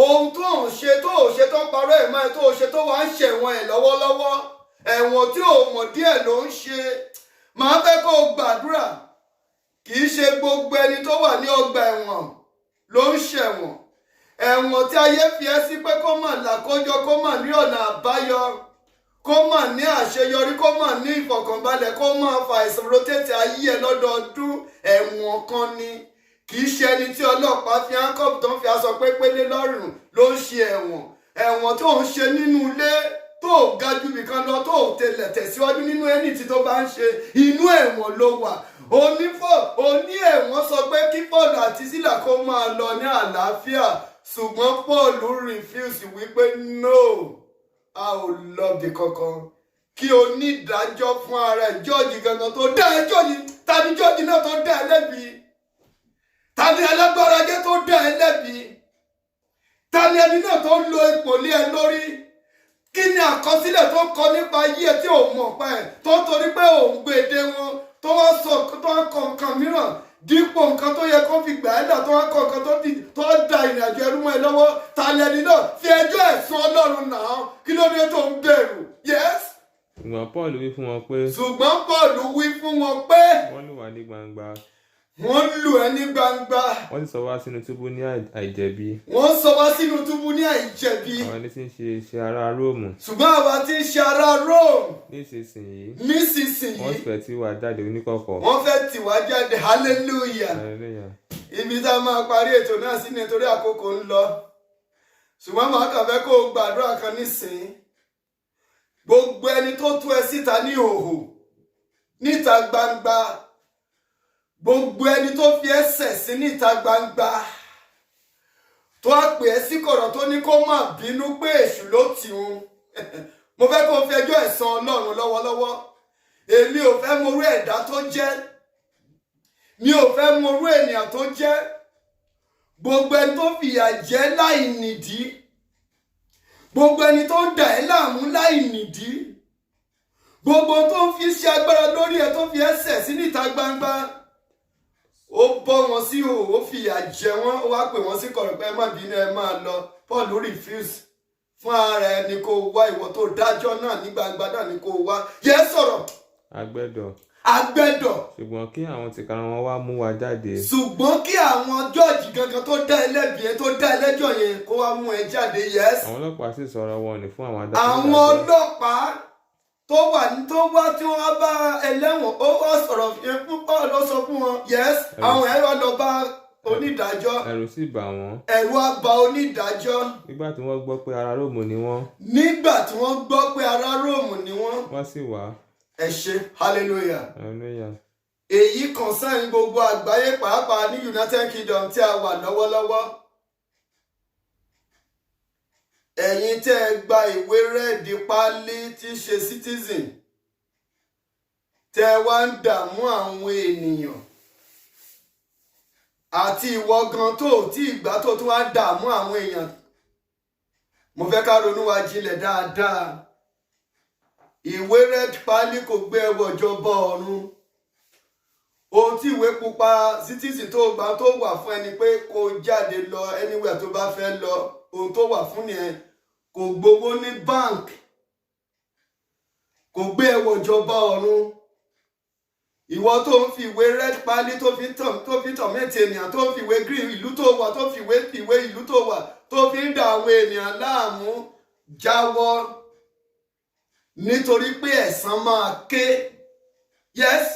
Ohun tó ń ṣe tó parọ́ ẹ̀ máa tó ṣe tó wá ń ṣẹ̀wọ̀n ẹ̀ lọ́wọ́lọ́wọ́. Ẹ̀wọ̀n tí ò mọ̀ díẹ̀ ló ń ṣe. Màá fẹ́ kó o gbàdúrà. Kì í ṣe gbogbo ẹni tó wà ní ọgbà ẹ̀wọ̀n ló ń ṣẹ̀wọ̀n. Ẹ̀wọ̀n tí ayé fi ẹ́ sí pé kó mà làkójọ, kó mà ní ọ̀nà àbáyọ, kó mà ní àṣeyọrí, kó mà ní ìfọ̀kànbalẹ̀, kó mà fa àìsàn rotate ayé ẹ lọ́dọọdún. Ẹ̀wọ̀n kan ni. Kì í ṣe ẹni tí ọlọ́pàá fi handcuff tó ń fi aṣọ pépélé lọ́rùn ló ń ṣe ẹ̀wọ̀n. Ẹ̀wọ̀n tó ń ṣe nínú ilé tó ga ju ibìkan lọ tó tẹ̀síwájú nínú ẹni tí tó bá ń ṣe inú ẹ̀wọ̀n ló wà. Oní ẹ̀wọ̀n sọ pé kí Paul àti Sílà kó máa lọ ní àlàáfíà, ṣùgbọ́n Paul refuse wípé no, a ò lọ bì kankan. Kí onídàájọ́ fún ara ẹ̀ jọ́ọ̀jì gangan tó dá ẹ jọ́ọ̀jì tàbí jọ́ọ̀jì náà tó dá ẹ lẹ́bi. Tani alágbára jẹ́ tó dá ẹ lẹ́bi? Tani ẹni náà tó ń lo ipò lé ẹ lórí? Kí ni àkọsílẹ̀ tó kọ nípa ayé ẹ tí ò mọ̀ pa ẹ̀ tó torí pé ò ń gbèdé wọn tó wá sọ tó wá kọ nǹkan mìíràn dípò nǹkan tó yẹ kó fi gbà ẹ́ là tó wá kọ nǹkan tó da ìrìn àjò ẹrú mọ́ ẹ lọ́wọ́ ta lẹni náà fi ẹjọ́ ẹ̀sùn Ọlọ́run náà kí ló dé tó ń bẹ̀rù. Yes. ṣùgbọ́n Paul wí fún wọn pé. ṣùgbọ́n Paul wí fún wọn pé. wọ́n lù wá ní gbangba. wọ́n lù ẹ́ ní gbangba. wọ́n sì sọ wá sínú túbú ní àìjẹ̀bi. wọ́n sọ wá sínú túbú ní àìjẹ̀bi. àwọn ẹni tí ń ṣe ará Róòmù. ṣùgbọ́n àwa tí ń ṣe ará Róòmù. nísinsìnyí. wọ́n fẹ́ tì wá jáde oníkọ̀kọ̀. wọ́n fẹ́ tì wá jáde hallelujah. ibi tá a máa parí ètò náà sí nítorí àkókò ń lọ. ṣùgbọ́n màá kàn fẹ́ kó o gbàdúrà kan nísìnyí. gbogbo ẹni tó tú ẹ síta ní ìhòhò níta gbangba. gbogbo ẹni tó fi ẹsẹ̀ sí níta gbangba tó á pè ẹ́ sí kọ̀rọ̀ tó ní kó má bínú pé èṣù ló tì ún mo fẹ́ kó fi ẹjọ́ ẹ̀san Ọlọ́run lọ́wọ́lọ́wọ́ èmi ò fẹ́ morú ẹ̀dá tó jẹ́ mi ò fẹ́ morú ènìyàn tó jẹ́ gbogbo ẹni tó fìyà jẹ láì nídìí gbogbo ẹni tó ń dà ẹ́ láàmú láì nídìí gbogbo tó ń fi ṣe agbára lórí ẹ tó fi ẹsẹ̀ sí níta gbangba ó bọ́ wọn sí òwò fìyà jẹ wọ́n ó wá pè wọ́n sí kọ̀rọ̀ pé ẹ má bínú ẹ máa lọ Paul refuse fún ara ẹ ní kó wá ìwọ tó dájọ́ náà ní gbangba náà ní kó wá yẹ sọ̀rọ̀. agbẹ́dọ̀. ṣùgbọ́n kí àwọn tìkára wọn wá mú wa jáde. ṣùgbọ́n kí àwọn jọ́ọ̀jì gangan tó dá ẹlẹ́bi yẹn tó dá ẹlẹ́jọ́ yẹn kó wá mú ẹ jáde. Yes. àwọn ọlọ́pàá sì sọ̀rọ̀ wọn ní fún àwọn adájọ́. àwọn ọlọ́pàá tó wá tí wọ́n bá ẹlẹ́wọ̀n ó wá sọ̀rọ̀ fún Paul ló sọ fún wọn. Yes. àwọn ẹ̀rọ lọ bá onídàájọ́. ẹ̀rù sì bà wọ́n. ẹ̀rù á bà onídàájọ́. nígbà tí wọ́n gbọ́ pé ará Róòmù ni wọ́n. wọ́n sì wá. ẹ ṣé hallelujah. èyí concern gbogbo àgbáyé pàápàá ní United Kingdom tí a wà lọ́wọ́lọ́wọ́. ẹ̀yin tẹ́ ẹ gba ìwé rẹ́ẹ̀dì páálí tí í ṣe citizen tẹ́ ẹ wá ń dààmú àwọn ènìyàn àti ìwọ gan tó tí ìgbà tó tún wá ń dààmú àwọn èèyàn mo fẹ́ ká ronú wa jinlẹ̀ dáadáa. ìwé rẹ́ẹ̀dì páálí kò gbé ẹwọ ìjọba ọ̀run. ohun tí ìwé pupa citizen tó gbà tó wà fún ẹni pé kó jáde lọ anywhere tó bá fẹ́ lọ ohun tó wà fún nìyẹn. kò gbowó ní bank kò gbé ẹwọ ìjọba ọ̀run. ìwọ tó ń fi ìwé red pálí tó fi tàn mẹ́tì ènìyàn tó ń fi ìwé green ìlú tó wà tó fi ìwé ìlú tó wà tó fi ń dà àwọn ènìyàn láàmú jáwọ́ nítorí pé ẹ̀san máa ké. Yes.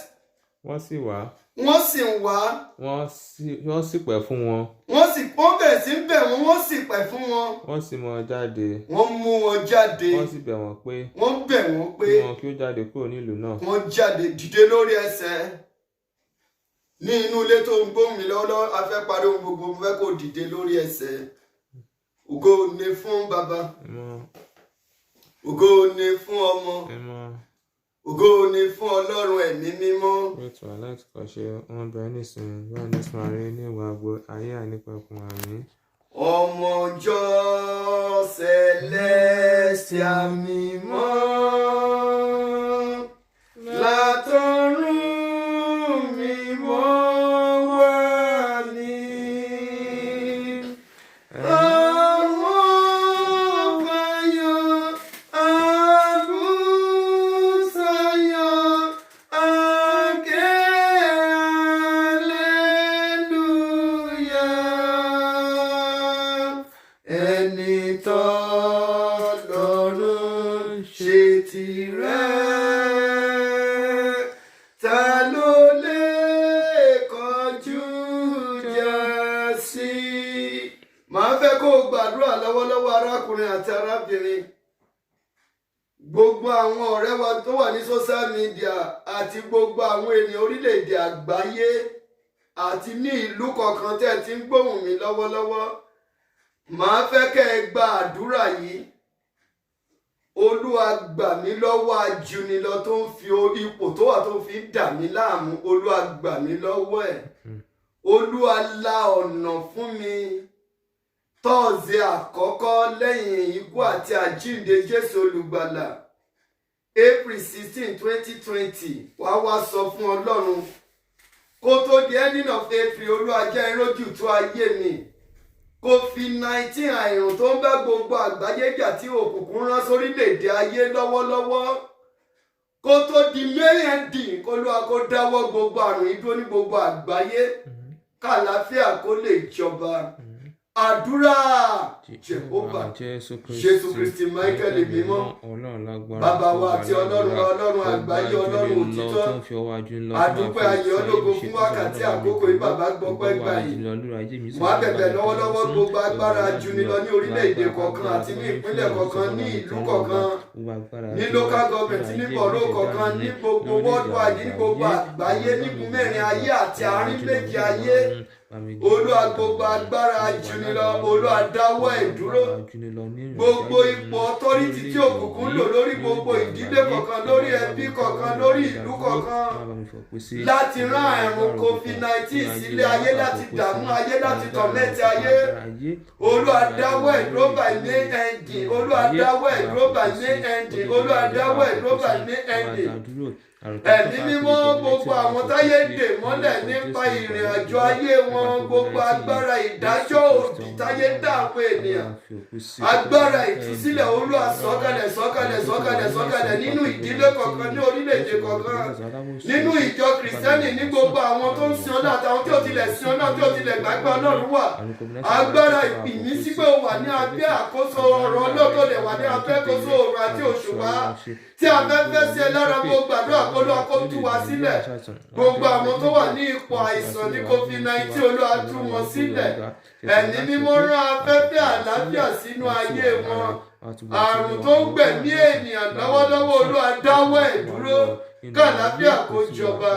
wọ́n sì wá. wọ́n sì ń wá. wọ́n sì pẹ̀ fún wọn. wọ́n bẹ̀rẹ̀ sí bẹ̀ wọ́n wọ́n sì pẹ̀ fún wọn. wọ́n sì mú wọn jáde. wọ́n mú wọn jáde. wọ́n sì bẹ̀ wọ́n pé. wọ́n bẹ̀ wọ́n pé. kí wọn kí ó jáde kúrò nílùú náà. wọ́n jáde dìde lórí ẹsẹ̀. ní inú ilé tó ń gbóhùn mi lọ́wọ́lọ́wọ́ a fẹ́ parí ohun gbogbo mo fẹ́ kó dìde lórí ẹsẹ̀. ògo ni fún bàbá. ògo ni fún ọmọ. ògo ni fún Ọlọ́run ẹ̀mí mímọ́. ètò aláìtúkọ̀ṣe wọn bẹ nísìnyí bẹ́ẹ̀ ní sùnmọ́rí ní ìwà àgbo ayé àìnípẹ̀kun àmín. ọmọ ọjọ́ Celestial mímọ́ látọ̀run mímọ́ wá ní. Àti arábìnrin gbogbo àwọn ọ̀rẹ́ wa tó wà ní social media àti gbogbo àwọn ènìyàn orílẹ̀-èdè àgbáyé àti ní ìlú kọ̀ọ̀kan tẹ́ ti ń gbóhùn mi lọ́wọ́lọ́wọ́ màá fẹ́ kẹ́ ẹ gba àdúrà yìí. Olúwa gbà mí lọ́wọ́ ajúnilọ tó ń fi ipò tó wà tó fi ń dà mí láàmú. Olúwa gbà mí lọ́wọ́ ẹ̀. Olúwa la ọ̀nà fún mi tọ́ọ̀sì àkọ́kọ́ lẹ́yìn ikú àti àjíǹde Jésù olùgbàlà April 16, 2020 wá sọ fún Ọlọ́run kó tó di ending of April Olúwa jẹ́ n rójú tó ayé mi. COVID-19 àìrùn tó ń bá gbogbo àgbáyé jà tí òkùnkùn rán sórílẹ̀-èdè ayé lọ́wọ́lọ́wọ́ kó tó di mẹ́rìndín k'Olúwa kó dáwọ́ gbogbo àrùn yìí dúró ní gbogbo àgbáyé k'àlàáfíà kó lè jọba. Àdúrà Jehovah Jésù Kristi Michael mímọ́ bàbá wa àti Ọlọ́run àgbáyé Ọlọ́run òtítọ́ àdúpẹ́ ayé ológo fún wákàtí àkókò yìí bàbá gbọ́pẹ́ gbà yìí wọ́n á bẹ̀bẹ̀ lọ́wọ́lọ́wọ́ gbogbo agbára ajúnilọ ní orílẹ̀-èdè kọ̀ọ̀kan àti ní ìpínlẹ̀ kọ̀ọ̀kan ní ìlú kọ̀ọ̀kan ní local government ní bọ̀rọ̀ kọ̀ọ̀kan ní gbogbo worldwide ní gbogbo àgbáyé nígun mẹ́rin ayé àti àárín méjì ayé. Olúwa gbogbo agbára ajúnilọ Olúwa dáwọ́ ẹ̀ dúró gbogbo ipò ọtọ́rítì tí òkùnkùn lò lórí gbogbo ìdílé kọ̀ọ̀kan lórí ẹbí kọ̀ọ̀kan lórí ìlú kọ̀ọ̀kan láti rán àrùn COVID-19 sílé ayé láti dààmú ayé láti tọ̀mẹ́tì ayé. Olúwa dáwọ́ ẹ̀ dúró by May ending. Olúwa dáwọ́ ẹ̀ dúró by May ending. Olúwa dáwọ́ ẹ̀ dúró by May ending. Ẹ̀mí mímọ́ gbogbo àwọn táyé dè mọ́lẹ̀ nípa ìrìn àjò ayé wọn gbogbo agbára ìdájọ́ òdì táyé dá àwọn ènìyàn agbára ìtúsílẹ̀ Olúwa sọ̀kalẹ̀ nínú ìdílé kọ̀ọ̀kan ní orílẹ̀-èdè kọ̀ọ̀kan nínú ìjọ kìrìsìtẹ́nì ní gbogbo àwọn tó ń sin Ọlọ́run àtàwọn tí ò tilẹ̀ sin Ọlọ́run tí ò tilẹ̀ gbàgbọ́ Ọlọ́run wà agbára ìmísí pé ó wà ní abẹ́ àkóso ọ̀rọ̀ Ọlọ́run wà ní abẹ́ àkóso òòrùn àti òṣùpá tí afẹ́fẹ́ sí ẹ lára gbogbo àdúrà Olúwa kó tú wa sílẹ̀ gbogbo àwọn tó wà ní ipò àìsàn ní COVID-19 Olúwa tú wọn sílẹ̀ ẹ̀mí mímọ́ rán afẹ́fẹ́ àlàáfíà sínú ayé wọn àrùn tó ń gbẹ̀mí ènìyàn lọ́wọ́lọ́wọ́ Olúwa dáwọ́ ẹ̀ dúró kàlàáfíà kó jọba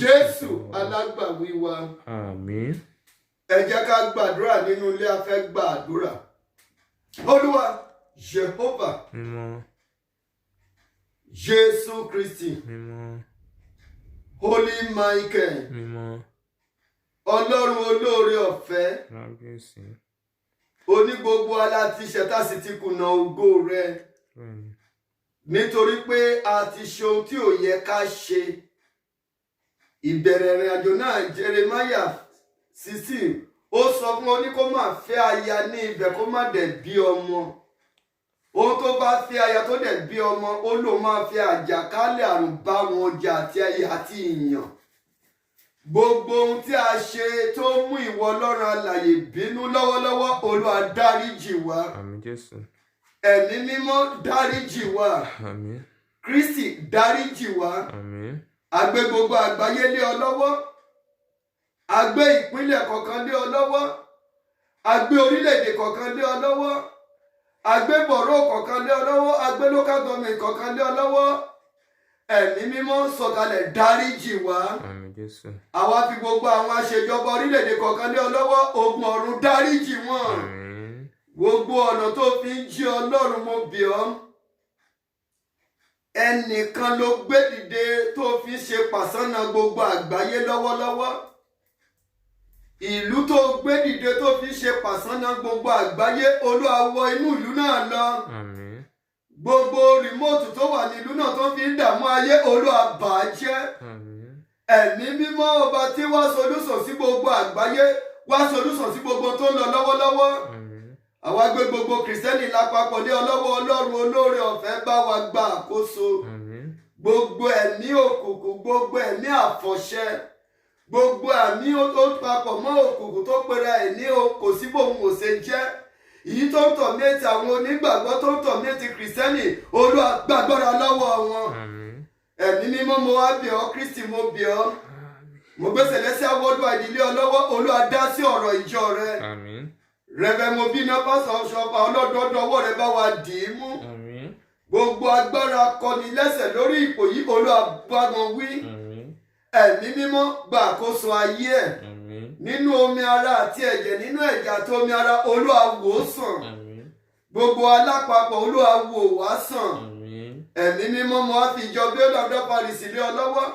Jésù alágbàwí wa. Àmín. Ẹ jẹ́ ká gbàdúrà nínú ilé a fẹ́ gbàdúrà. Olúwa Jehovah mímọ́ Jésù Kristi mímọ́ Holy Michael mímọ́ Ọlọ́run olóore ọ̀fẹ́ lágbèsè oní gbogbo alátiṣẹ́ tá sì ti kùnà ògo rẹ nítorí pé a ti ṣe ohun tí ò yẹ ká ṣe. Ìbẹ̀rẹ̀ ìrìn àjò náà Jeremiah 16 ó sọ fún ọ ní kó má fẹ́ aya ní ibẹ̀ kó má dẹ̀ bí ọmọ. Ohun tó bá fẹ́ aya tó dẹ̀ bí ọmọ ó lò máa fi àjàkálẹ̀ àrùn bá wọn jà àti ìyàn. Gbogbo ohun tí a ṣe tó mú ìwọ Ọlọ́run alààyè bínú lọ́wọ́lọ́wọ́ Olúwa dáríjì wá. Àmín Jésù. Ẹ̀mí mímọ́ dáríjì wá. Àmín. Kristi dáríjì wá. Àmín. A gbé gbogbo àgbáyé lé ọ lọ́wọ́. A gbé ìpínlẹ̀ kọ̀ọ̀kan lé ọ lọ́wọ́. A gbé orílẹ̀-èdè kọ̀ọ̀kan lé ọ lọ́wọ́. A gbé bọ̀rọ̀ kọ̀ọ̀kan lé ọ lọ́wọ́. A gbé local government kọ̀ọ̀kan lé ọ lọ́wọ́. Ẹ̀mí mímọ́ sọ̀kalẹ̀ dáríjì wá. Àmín Jésù. Àwa fi gbogbo àwọn aṣèjọba orílẹ̀-èdè kọ̀ọ̀kan lé ọ lọ́wọ́. Ogun ọ̀run dáríjì wọn. Àmín. Gbogbo ọ̀nà tó fi ń jí Ọlọ́run mo bẹ̀ ọ́. Ẹnìkan ló gbé dìde tó fi ń ṣe pàṣánà gbogbo àgbáyé lọ́wọ́lọ́wọ́. Ìlú tó gbé dìde tó fi ń ṣe pàṣánà gbogbo àgbáyé Olúwa wọ inú ìlú náà lọ. Àmín. Gbogbo rìmóòtù tó wà ní ìlú náà tó fi ń dààmú ayé Olúwa bà á jẹ́. Àmín. Ẹ̀mí mímọ́ ọba tí wá solúsàn sí gbogbo àgbáyé wá solúsàn sí gbogbo tó ń lọ lọ́wọ́lọ́wọ́. Àmín. Àwa gbé gbogbo kìrìsìtẹ́nì lápapọ̀ lé ọlọ́wọ́ Ọlọ́run olóore ọ̀fẹ́ bá wa gba àkóso. Àmín. Gbogbo ẹ̀mí òkùnkùn gbogbo ẹ̀mí àfọ̀ṣẹ gbogbo ẹ̀mí tó papọ̀ mọ́ òkùnkùn tó pera ẹ̀ ní kò sí bóun ò ṣe jẹ́ èyí tó ń tọ̀ méjì àwọn onígbàgbọ́ tó ń tọ̀ méjì kìrìsìtẹ́nì Olúwa gbàgbọ́ra lọ́wọ́ wọn. Àmín. Ẹ̀mí mímọ́ mo wá bẹ̀ ọ́ Kristi mo bẹ̀ ọ́ mo gbé Celestial Worldwide ìdílé ọlọ́wọ́ Olúwa dá sí ọ̀rọ̀ ìjọ rẹ. Àmín. Rẹ̀vẹ̀ mo bí iná pásọ̀ ṣọpa ọlọ́dọọdọ ọwọ́ rẹ bá wa dì í mú. Àmín. Gbogbo agbára kọni lẹ́sẹ̀ lórí ipò yìí Olúwa bá wọn wí. Àmín. Ẹ̀mí mímọ́ gba àkóso ayé ẹ̀. Àmín. Nínú omi ara àti ẹ̀jẹ̀ nínú ẹ̀jẹ̀ àti omi ara Olúwa wò ó sàn. Àmín. Gbogbo alápapọ̀ Olúwa wò wá sàn. Àmín. Ẹ̀mí mímọ́ mo á fi ìjọ bí ó lọ́dọ̀ Paris lé ọ lọ́wọ́.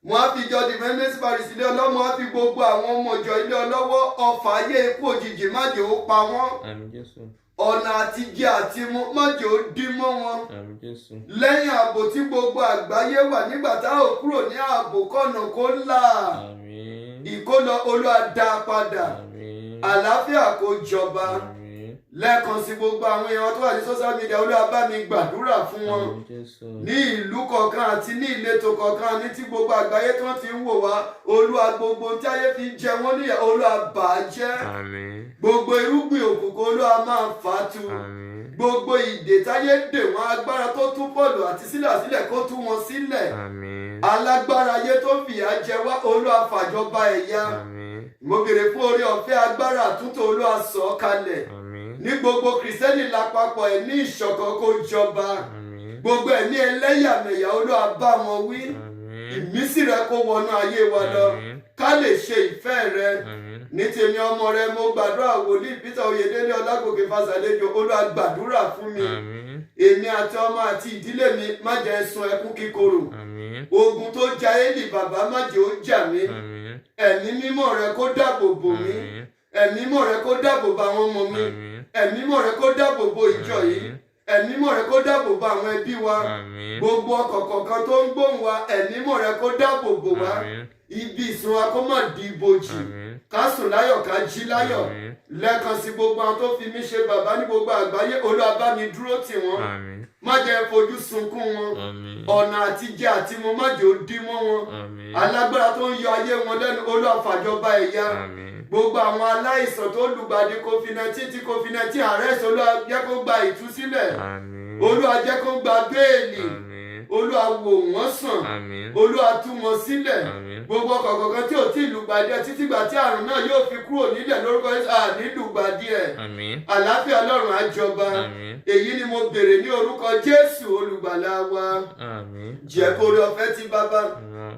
mo á fi ìjọ Dìmẹ́mẹ́sì Paris ilé ọlọ́mọ á fi gbogbo àwọn ọmọ ìjọ ilé ọlọ́wọ́ ọfà ayé ikú òjijì má jẹ́ ó pa wọ́n. Àmín Jésù. Ọ̀nà àtijẹ àti mu má jẹ́ ó dí mọ́ wọn. Àmín Jésù. Lẹ́yìn ààbò tí gbogbo àgbáyé wà nígbà tá ò kúrò ní ààbò kọ̀nà kó là. Àmín. Ìkólọ Olúwa dá padà. Àmín. Àlàáfíà kó jọba. Àmín. Lẹ́ẹ̀kan sí gbogbo àwọn èèyàn tó wà ní social media, Olúwa bá mi gbàdúrà fún wọn. Àmín Jésù. Ní ìlú kọ̀ọ̀kan àti ní ìletò kọ̀ọ̀kan ní tí gbogbo àgbáyé tó ti ń wò wá, Olúwa gbogbo tí ayé fi jẹ wọ́n níyà, Olúwa bà á jẹ́. Àmín. Gbogbo irúgbìn òkùnkùn Olúwa máa fà á tu. Àmín. Gbogbo ìdè táyé dè wọ́n, agbára tó tú Pọ́ọ̀lù àti Sílà sílẹ̀ kó tú wọn sílẹ̀. Àmín. Alágbára ayé tó fìyà jẹ wá, Olúwa fàjọba ẹ̀yà. Àmín. Mo béèrè fún oore ọ̀fẹ́ agbára àtúntò, Olúwa sọ̀ kalẹ̀. Àmín. Ní gbogbo kìrìsìtẹ́nì lápapọ̀ ẹ̀mí ìṣọ̀kan kó jọba. Àmín. Gbogbo ẹ̀mí ẹlẹ́yàmẹ̀yà Olúwa bá wọn wí. Àmín. Ìmísí rẹ kó wọnú ayé wa lọ. Àmín. Ká lè ṣe ìfẹ́ rẹ. Àmín. Ní tèmi ọmọ rẹ mo gbàdúrà wòlíì Peter Oyèdélé Ọlágòkè Fásàlejò, Olúwa gbàdúrà fún mi. Àmín. Èmi àti ọmọ àti ìdílé mi má jẹ́ sun ẹkún kíkorò. Àmín. Ogun tó ja Élì bàbá má jẹ́ ó jà mí. Àmín. Ẹ̀mí mímọ́ rẹ kó dáàbò bò mí. Àmín. Ẹ̀mí mímọ́ rẹ kó dáàbò bò àwọn ọmọ mi. Àmín. Ẹ̀mí mímọ́ rẹ kó dáàbò bò ìjọ yìí. Ẹ̀mí mímọ́ rẹ kó dáàbò bò àwọn ẹbí wa. Àmín. Gbogbo ọkọ̀ kọ̀ọ̀kan tó ń gbóhùn wa, ẹ̀mí mímọ́ rẹ kó dáàbò bò wá. Àmín. Ibi ìsùn wa kó má di ibojì. Àmín. Ká sùn láyọ̀ ká jí láyọ̀. Àmín. Lẹ́ẹ̀kan sí gbogbo àwọn tó fi mí ṣe bàbá ní gbogbo àgbáyé, Olúwa bá mi dúró tì wọ́n. Àmín. Má jẹ́ fojú sunkún wọn. Àmín. Ọ̀nà àtijẹ àti mu má jẹ́ ó dí mọ́ wọn. Àmín. Alágbára tó ń yọ ayé wọn lẹ́nu, Olúwa fàjọba ẹ̀yà. Àmín. Gbogbo àwọn aláìsàn tó lùgbàdì COVID-19 tí COVID-19 àrẹ́sì, Olúwa jẹ́ kó gba ìtúsílẹ̀. Àmín. Olúwa jẹ́ kó gba béèlì. Àmín. Olúwa wò wọ́n sàn. Àmín. Olúwa tú wọn sílẹ̀. Àmín. Gbogbo ọkọ̀ kọ̀ọ̀kan tí ò tí ì lùgbàdì ẹ̀ títí gbà tí àrùn náà yóò fi kúrò nílẹ̀ lórúkọ Jésù, àní lùgbàdì ẹ̀. Àmín. Àlàáfíà Ọlọ́run á jọba. Àmín. Èyí ni mo béèrè ní orúkọ Jésù olùgbàlà wa. Àmín. Jẹ́ kó oore ọ̀fẹ́ ti bàbá, Ìmọ̀.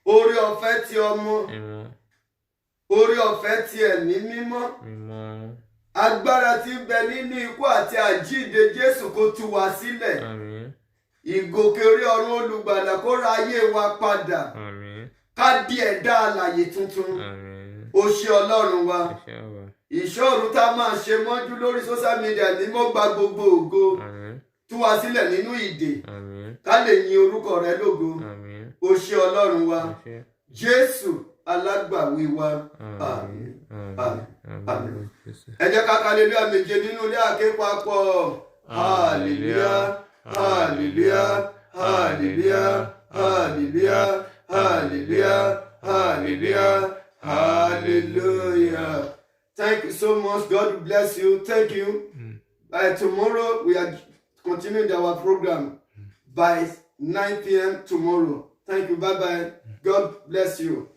oore ọ̀fẹ́ ti ọmọ, Ìmọ̀. oore ọ̀fẹ́ ti ẹ̀mí mímọ́. Ìmọ̀. Agbára tí ń bẹ nínú ikú àti àjíǹde Jésù kó tú wa sílẹ̀. Àmín. Ìgòkè orí ọ̀run olùgbàlà kó ra ayé wa padà. Àmín. Ká di ẹ̀dá alààyè tuntun. Àmín. Ó ṣe Ọlọ́run wa. Iṣẹ́ wa. Ìṣòro tá a máa ṣe mọ́jú lórí social media ní mo gba gbogbo ògo. Àmín. Tú wa sílẹ̀ nínú ìdè. Àmín. Ká lè yin orúkọ rẹ lógo. Àmín. Ó ṣe Ọlọ́run wa. Iṣẹ́. Jésù alágbàwí wa. Àmín. Àmín. Àmín. Jésù. Ẹ jẹ́ ká hallelujah méje nínú ilé àké papọ̀. Hallelujah, hallelujah, hallelujah, hallelujah, hallelujah, hallelujah, hallelujah. Thank you so much. God bless you. Thank you. Tomorrow we are continuing our program by 9 p.m. tomorrow. Thank you. Bye-bye. God bless you.